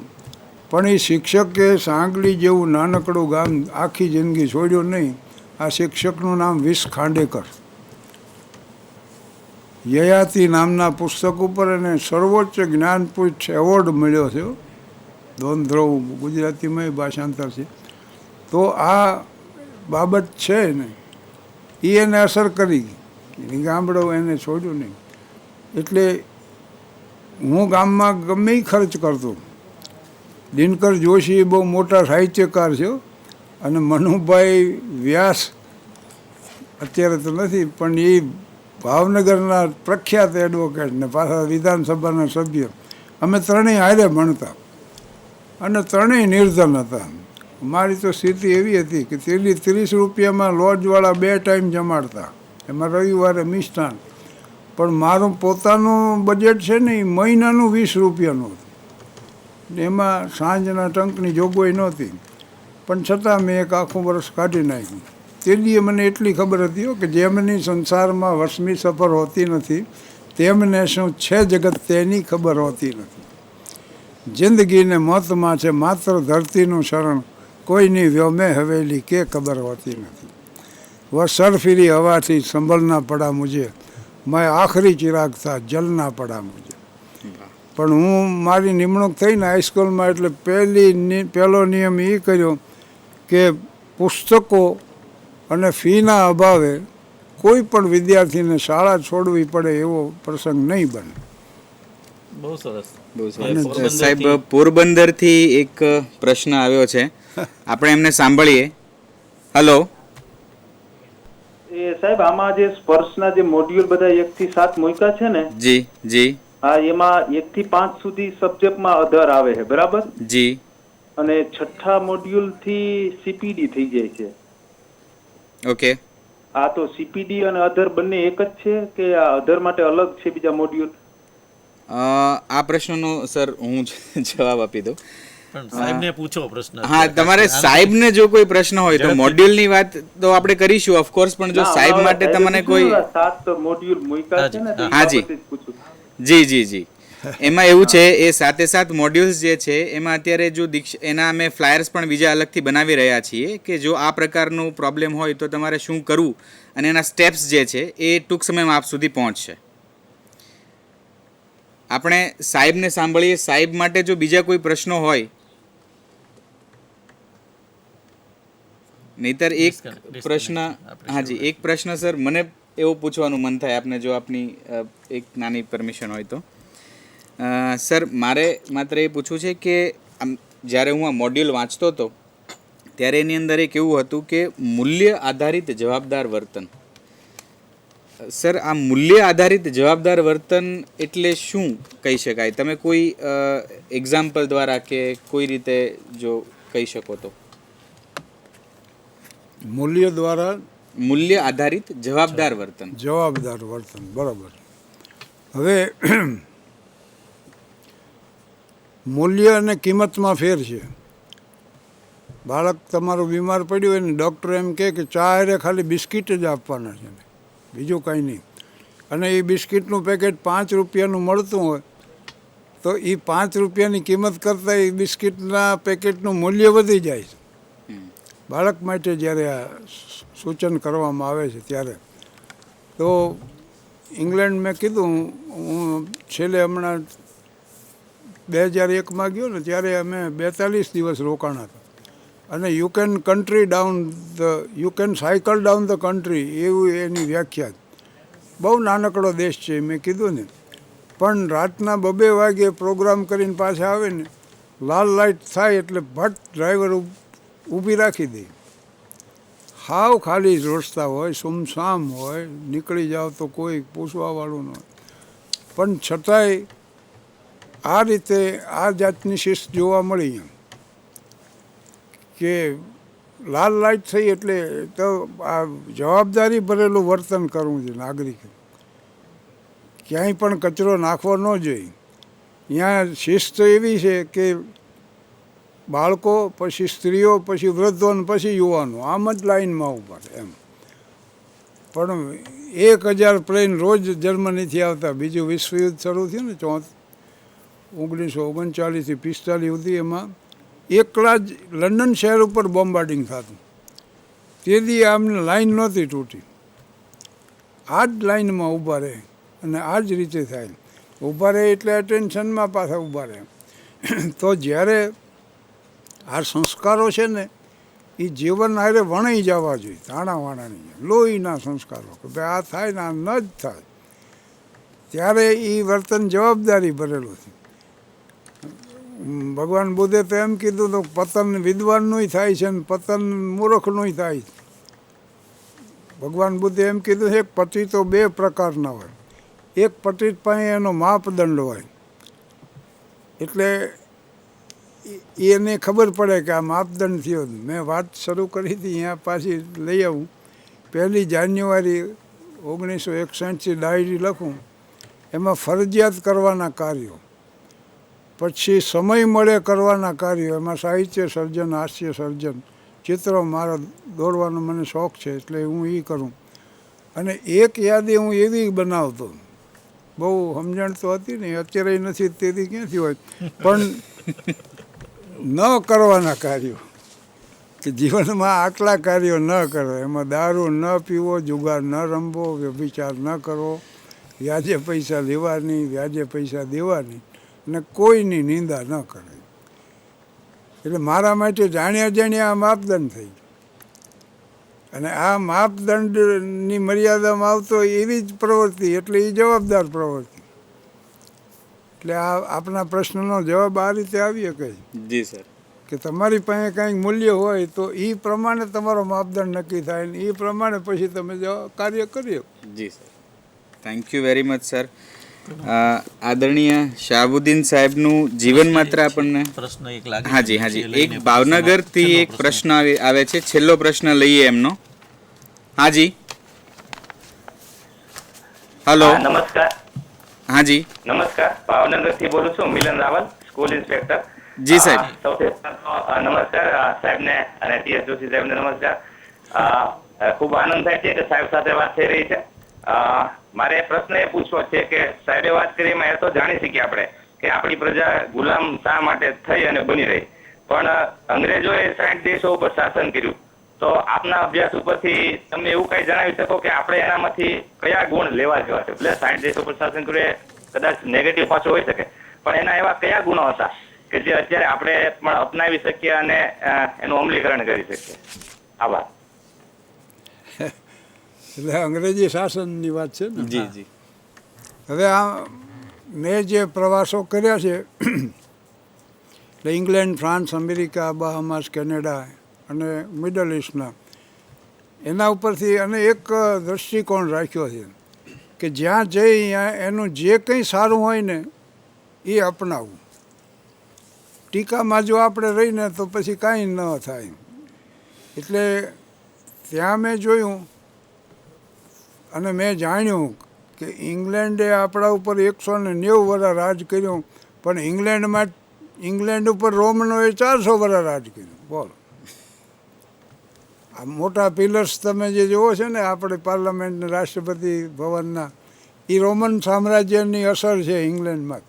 પણ એ શિક્ષકે સાંગલી જેવું નાનકડું ગામ આખી જિંદગી છોડ્યું નહીં. આ શિક્ષકનું નામ વિસ ખાંડેકર. યયાતિ નામના પુસ્તક ઉપર એને સર્વોચ્ચ જ્ઞાનપીઠ એવોર્ડ મળ્યો છે. દોન ધ્રુવ ગુજરાતીમાં ભાષાંતર છે. તો આ બાબત છે ને એ એને અસર કરી. ગામડો એને છોડ્યું નહીં. એટલે હું ગામમાં ગમે એ ખર્ચ કરતો. દિનકર જોશી બહુ મોટા સાહિત્યકાર છે, અને મનુભાઈ વ્યાસ અત્યારે તો નથી, પણ એ ભાવનગરના પ્રખ્યાત એડવોકેટ ને પાછા વિધાનસભાના સભ્ય. અમે ત્રણેય હારે ભણતા અને ત્રણેય નિર્ધન હતા. મારી તો સ્થિતિ એવી હતી કે 30 રૂપિયામાં લોજવાળા 2 ટાઈમ જમાડતા, એમાં રવિવારે મિષ્ટાન. પણ મારું પોતાનું બજેટ છે ને એ મહિનાનું 20 રૂપિયાનું હતું. એમાં સાંજના ટંકની જોગવાઈ નહોતી, પણ છતાં મેં એક આખું વર્ષ કાઢી નાખ્યું. તે દીએ મને એટલી ખબર હતી કે જેમની સંસારમાં વર્ષની સફર હોતી નથી તેમને શું છે જગત તેની ખબર હોતી નથી. જિંદગીને મોતમાં છે માત્ર ધરતીનું શરણ, કોઈની વ્યોમે હવેલી કે ખબર હોતી નથી. વહ સરફીરી હવાથી સંભલના પડા મુझे, મેં આખરી ચિરાગ થા જલના પડા મુझे. પણ હું મારી નિમણૂક થઈને હાઈસ્કૂલમાં એટલે પહેલો નિયમ એ કર્યો કે પુસ્તકો અને ફીના અભાવે કોઈ પણ વિદ્યાર્થીને શાળા છોડવી પડે એવો પ્રસંગ નહીં બને. બહુ સરસ. સાહેબ, પોરબંદરથી એક પ્રશ્ન આવ્યો છે, આપણે એમને સાંભળીએ. હલો. એ સાહેબ, આમાં જે સ્પર્શના જે મોડ્યુલ બધા 1 થી 7 મૂક્યા છે ને, જી જી, હા, એમાં 1 થી 5 સુધી સબ્જેક્ટમાં અધર આવે છે, બરાબર? જી. અને 6થા મોડ્યુલ થી સીપીડી થઈ જાય છે. ઓકે. આ તો સીપીડી અને અધર બંને એક જ છે કે આ અધર માટે અલગ છે બીજા મોડ્યુલ? આ પ્રશ્નનો સર હું જવાબ આપી દઉં. પણ સાહેબને પૂછો પ્રશ્ન. હા, તમારે સાહેબને જો કોઈ પ્રશ્ન હોય તો મોડ્યુલની વાત તો આપણે કરીશું ઓફકોર્સ, પણ જો સાહેબ માટે તમને કોઈ 7 મોડ્યુલ મૂક્યા છે ને, હાજી, જી જી જી, એમાં એવું છે એ 7 મોડ્યુલ્સ જે છે એમાં અત્યારે જો એના અમે ફ્લાયર્સ પણ બીજા અલગથી બનાવી રહ્યા છીએ કે જો આ પ્રકારનું પ્રોબ્લેમ હોય તો તમારે શું કરવું અને એના સ્ટેપ્સ જે છે એ ટૂંક સમયમાં આપ સુધી પહોંચશે. આપણે સાહેબને સાંભળીએ. સાહેબ માટે જો બીજા કોઈ પ્રશ્નો હોય, નહીતર એક પ્રશ્ન, હાજી એક પ્રશ્ન સર મને એવું પૂછવાનું મન થાય આપને, જો આપની એક નાની પરમિશન હોય તો. સર, મારે માત્ર એ પૂછવું છે કે જ્યારે હું આ મોડ્યુલ વાંચતો હતો ત્યારે એની અંદર એક એવું હતું કે મૂલ્ય આધારિત જવાબદાર વર્તન. સર, આ મૂલ્ય આધારિત જવાબદાર વર્તન એટલે શું કહી શકાય? તમે કોઈ એક્ઝામ્પલ દ્વારા કે કોઈ રીતે જો કહી શકો તો. મૂલ્ય દ્વારા મૂલ્ય આધારિત જવાબદાર વર્તન. જવાબદાર વર્તન, બરાબર. હવે મૂલ્ય અને કિંમતમાં ફેર છે. બાળક તમારું બીમાર પડ્યું હોય ને ડૉક્ટર એમ કહે કે ચા હારે ખાલી બિસ્કિટ જ આપવાના છે ને, બીજું કાંઈ નહીં. અને એ બિસ્કિટનું પેકેટ 5 રૂપિયાનું મળતું હોય તો એ 5 રૂપિયાની કિંમત કરતાં એ બિસ્કિટના પેકેટનું મૂલ્ય વધી જાય છે. બાળક માટે જ્યારે આ સૂચન કરવામાં આવે છે ત્યારે તો ઇંગ્લેન્ડ મેં કીધું, હું છેલ્લે હમણાં 2001માં ગયો ને ત્યારે અમે 42 દિવસ રોકાણા હતા. અને you can cycle down the country એવું એની વ્યાખ્યા. બહુ નાનકડો દેશ છે મેં કીધું ને, પણ રાતના 2 વાગે પ્રોગ્રામ કરીને પાછા આવે ને, લાલ લાઇટ થાય એટલે ભટ ડ્રાઈવર ઊભી રાખી દે. હાવ ખાલી રસ્તા હોય, સુમસામ હોય, નીકળી જાઓ તો કોઈ પૂછવાવાળું ન હોય. પણ છતાંય આ રીતે આ જાતની શિસ્ત જોવા મળી એમ કે લાલ લાઇટ થઈ એટલે તો આ જવાબદારી ભરેલું વર્તન કરવું જોઈએ નાગરિકે. ક્યાંય પણ કચરો નાખવો ન જોઈએ. ત્યાં શિસ્ત એવી છે કે બાળકો, પછી સ્ત્રીઓ, પછી વૃદ્ધો ને પછી યુવાનો આમ જ લાઈનમાં ઊભા રહે એમ. પણ 1000 પ્લેન રોજ જર્મનીથી આવતા. બીજું વિશ્વયુદ્ધ શરૂ થયું ને 1939 થી 45 સુધી, એમાં એકલા જ લંડન શહેર ઉપર બોમ્બાર્ડિંગ થતું. તેથી આમને લાઈન નહોતી તૂટી. આ જ લાઈનમાં ઊભા રહે અને આ જ રીતે થાય. ઊભા રહે એટલે અટેન્શનમાં પાછા ઊભા રહે. તો જ્યારે આ સંસ્કારો છે ને એ જીવન હારે વણાઈ જવા જોઈએ, તાણાવાણાની લોહીના સંસ્કારો કે ભાઈ આ થાય ને આ ન જ થાય. ત્યારે એ વર્તન જવાબદારી ભરેલું છે. ભગવાન બુદ્ધે તો એમ કીધું તો પતન વિદ્વાનનું થાય છે ને પતન મૂર્ખનું થાય છે. ભગવાન બુદ્ધે એમ કીધું છે કે પતિ તો 2 પ્રકારના હોય. એક પતિ પાસે એનો માપદંડ હોય, એટલે એને ખબર પડે કે આ માપદંડ થયો. મેં વાત શરૂ કરી હતી, અહીંયા પાછી લઈ આવું. 1 જાન્યુઆરી 1961 ડાયરી લખું, એમાં ફરજિયાત કરવાના કાર્યો, પછી સમય મળે કરવાના કાર્યો, એમાં સાહિત્ય સર્જન, હાસ્ય સર્જન, ચિત્રો મારા દોરવાનો મને શોખ છે એટલે હું એ કરું. અને એક યાદી હું એવી બનાવતો, બહુ સમજણ તો હતી ને, અત્યારે નથી તેથી ક્યાંથી હોય, પણ ન કરવાના કાર્યો કે જીવનમાં આટલા કાર્યો ન કરો. એમાં દારૂ ન પીવો, જુગાર ન રમવો, વ્યભિચાર ન કરવો, વ્યાજે પૈસા લેવાની, વ્યાજે પૈસા દેવાની, અને કોઈની નિંદા ન કરે. એટલે મારા માટે જાણ્યા આ માપદંડ થઈ. અને આ માપદંડની મર્યાદામાં આવતો એવી જ પ્રવૃત્તિ એટલે એ જવાબદાર પ્રવૃત્તિ. એટલે આ આપણા પ્રશ્નનો જવાબ આ રીતે આવી શકે જી સર, કે તમારી પાસે કંઈક મૂલ્ય હોય તો એ પ્રમાણે તમારો માપદંડ નક્કી થાય ને એ પ્રમાણે પછી તમે કાર્ય કરી શકો. જી sir, thank you very much sir. આદરણીય શાહબુદ્દીન સાહેબનું જીવન માત્ર આપણને પ્રશ્ન એક લાગે. હાજી હાજી, એક ભાવનગરથી એક પ્રશ્ન આવે છે. છેલ્લો પ્રશ્ન લઈએ એમનો. હાજી, હલો. નમસ્કાર. હાજી નમસ્કાર, ભાવનગરથી બોલું છું, મિલન રાવલ, સ્કૂલ ઇન્સ્પેક્ટર. જી સાહેબ. સૌથી નમસ્કાર સાહેબને અને ટીએસ જોશી સાહેબને નમસ્કાર. ખૂબ આનંદ થાય છે કે સાહેબ સાથે વાત થઈ રહી છે. મારે પ્રશ્ન એ પૂછવો છે કે સાહેબે વાત કરી એમાં એ તો જાણી શકીએ આપણે કે આપણી પ્રજા ગુલામ શા માટે થઈ અને બની રહી, પણ અંગ્રેજોએ 60 દેશો ઉપર શાસન કર્યું. તો આપના અભ્યાસ ઉપરથી તમે એવું કઈ જણાવી શકો કે આપણે એનામાંથી કયા ગુણ લેવા જેવા છે? એટલે 60 દેશો ઉપર શાસન કર્યું એ કદાચ નેગેટિવ પાછું હોઈ શકે, પણ એના એવા કયા ગુણો હતા કે જે અત્યારે આપણે પણ અપનાવી શકીએ અને એનું અમલીકરણ કરી શકીએ? આભાર. એટલે અંગ્રેજી શાસનની વાત છે ને. જી જી. હવે આ મેં જે પ્રવાસો કર્યા છે એટલે England, France, America, Bahamas, Canada અને મિડલ ઇસ્ટના, એના ઉપરથી અને એક દૃષ્ટિકોણ રાખ્યો છે કે જ્યાં જઈ ત્યાં એનું જે કંઈ સારું હોય ને એ અપનાવવું. ટીકામાં જો આપણે રહીને તો પછી કાંઈ ન થાય. એટલે ત્યાં મેં જોયું અને મેં જાણ્યું કે ઇંગ્લેન્ડે આપણા ઉપર 190 વર્ષ રાજ કર્યું, પણ ઇંગ્લેન્ડ ઉપર રોમનોએ 400 વર્ષ રાજ કર્યું. બોલો, આ મોટા પિલર્સ તમે જે જુઓ છો ને આપણે પાર્લામેન્ટ ને રાષ્ટ્રપતિ ભવનના, એ રોમન સામ્રાજ્યની અસર છે ઇંગ્લેન્ડમાં.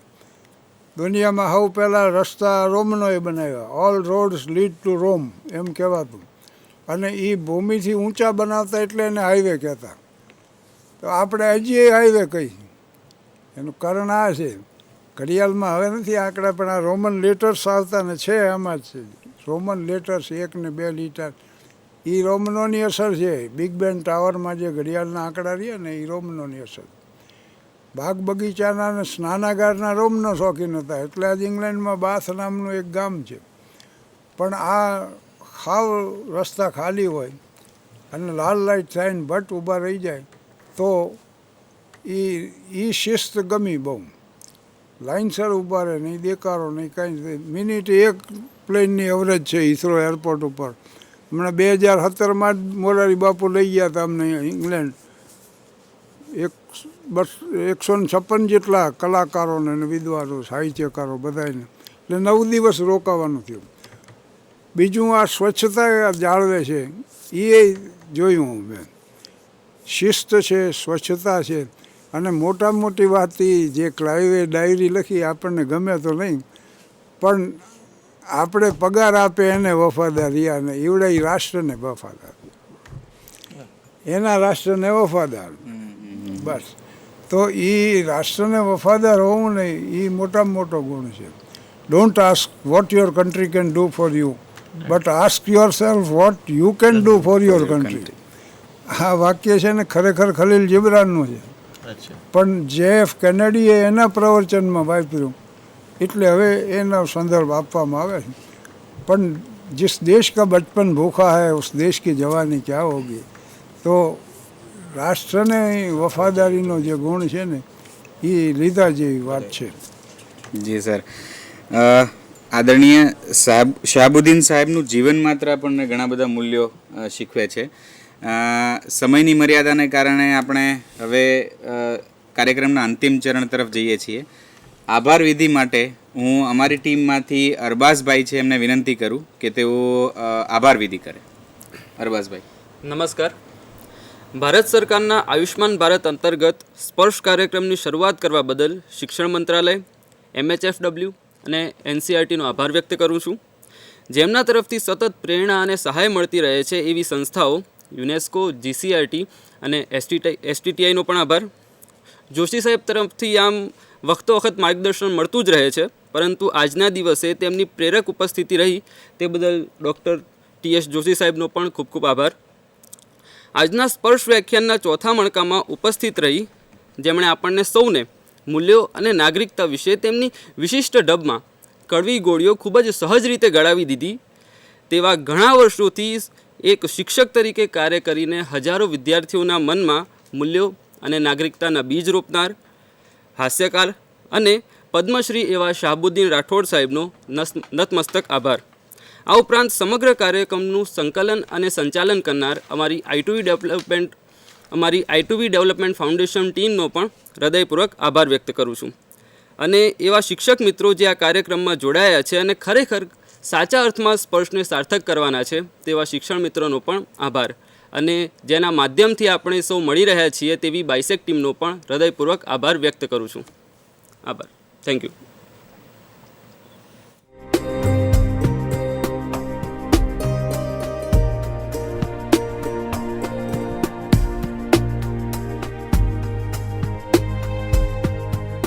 દુનિયામાં સૌ પહેલાં રસ્તા રોમનોએ બનાવ્યા. ઓલ રોડ્સ લીડ ટુ રોમ એમ કહેવાતું. અને એ ભૂમિથી ઊંચા બનાવતા એટલે એને હાઈવે કહેતા. તો આપણે હજી એ હાઈવે કહી. એનું કારણ આ છે, ઘડિયાળમાં હવે નથી આંકડા, પણ આ રોમન લેટર્સ આવતા ને છે આમાં જ છે. રોમન લેટર્સ 1 ને 2 લીટર એ રોમનોની અસર છે. બિગ બેન ટાવરમાં જે ઘડિયાળના આંકડા રહ્યા ને એ રોમનોની અસર. બાગ બગીચાના અને સ્નાનાગારના રોમનો શોખીન હતા, એટલે આજ ઇંગ્લેન્ડમાં બાથ નામનું એક ગામ છે. પણ આ સાવ રસ્તા ખાલી હોય અને લાલ લાઇટ થઈને ભટ્ટ ઊભા રહી જાય તો એ શિસ્ત ગમી બહુ. લાઇનસર ઊભા રહે નહીં, દેકારો નહીં, કાંઈ. મિનિટ 1 પ્લેનની એવરેજ છે હિથ્રો એરપોર્ટ ઉપર. હમણાં 2017માં જ મોરારી બાપુ લઈ ગયા હતા અમને ઇંગ્લેન્ડ. 156 જેટલા કલાકારોને અને વિદ્વાનો, સાહિત્યકારો બધાને, એટલે 9 દિવસ રોકાવાનું થયું. બીજું આ સ્વચ્છતા જાળવે છે એ જોયું મેં. શિસ્ત છે, સ્વચ્છતા છે. અને મોટામાં મોટી વાત એ જે ક્લાઇવે ડાયરી લખી આપણને ગમે તો નહીં, પણ આપણે પગાર આપે એને વફાદારી, અને એવડે રાષ્ટ્રને વફાદાર, એના રાષ્ટ્રને વફાદાર. બસ. તો એ રાષ્ટ્રને વફાદાર હોવું નહીં, એ મોટામાં મોટો ગુણ છે. Don't ask vote your country can do for you, but ask your self what you can do for your country. આ વાક્ય છે ને ખરેખર ખલીલ જીબ્રાનનું છે, પણ JF કેનેડીએ એના પ્રવચનમાં વાપર્યું, એટલે હવે એનો સંદર્ભ આપવામાં આવે છે. પણ जिस देश का बचपन भूखा है उस देश की जवानी क्या होगी. તો રાષ્ટ્રને વફાદારીનો જે ગુણ છે ને એ લીધા જેવી વાત છે. જી સર. આદરણીય શહાબુદ્દીન સાહેબનું જીવન માત્ર આપણને ઘણા બધા મૂલ્યો શીખવે છે. સમયની મર્યાદાને કારણે આપણે હવે કાર્યક્રમના અંતિમ ચરણ તરફ જઈએ છીએ. આભાર વિધિ માટે હું અમારી ટીમમાંથી અરબાઝભાઈ છે એમને વિનંતી કરું કે તેઓ આભાર વિધિ કરે. અરબાઝભાઈ. નમસ્કાર. ભારત સરકારના આયુષ્માન ભારત અંતર્ગત સ્પર્શ કાર્યક્રમની શરૂઆત કરવા બદલ શિક્ષણ મંત્રાલય, MHFW અને NCERTનો આભાર વ્યક્ત કરું છું. જેમના તરફથી સતત પ્રેરણા અને સહાય મળતી રહે છે એવી સંસ્થાઓ યુનેસ્કો, GCERT અને STTIનો પણ આભાર. જોશી સાહેબ તરફથી આમ વખતો વખત માર્ગદર્શન મળતું જ રહે છે, પરંતુ આજના દિવસે તેમની પ્રેરક ઉપસ્થિતિ રહી તે બદલ ડૉક્ટર TS જોશી સાહેબનો પણ ખૂબ ખૂબ આભાર. આજના સ્પર્શ વ્યાખ્યાનના ચોથા મણકામાં ઉપસ્થિત રહી જેમણે આપણને સૌને મૂલ્યો અને નાગરિકતા વિશે તેમની વિશિષ્ટ ઢબમાં કડવી ગોળીઓ ખૂબ જ સહજ રીતે ગળાવી દીધી તેવા ઘણા વર્ષોથી એક શિક્ષક તરીકે કાર્ય કરીને હજારો વિદ્યાર્થીઓના મનમાં મૂલ્યો અને નાગરિકતાના બીજ રોપનાર હાસ્યકાર અને પદ્મશ્રી એવા શહાબુદ્દીન રાઠોડ સાહેબનો નતમસ્તક આભાર. આ ઉપરાંત સમગ્ર કાર્યક્રમનું સંકલન અને સંચાલન કરનાર અમારી I2V ડેવલપમેન્ટ ફાઉન્ડેશન ટીમનો પણ હૃદયપૂર્વક આભાર વ્યક્ત કરું છું. અને એવા શિક્ષક મિત્રો જે આ કાર્યક્રમમાં જોડાયા છે અને ખરેખર સાચા અર્થમાં સ્પર્શને સાર્થક કરવાના છે તેવા શિક્ષણ મિત્રોનો પણ આભાર. અને જેના માધ્યમથી આપણે સૌ મળી રહ્યા છીએ તેવી બાયસેક ટીમનો પણ હૃદયપૂર્વક આભાર વ્યક્ત કરું છું. આભાર. Thank you.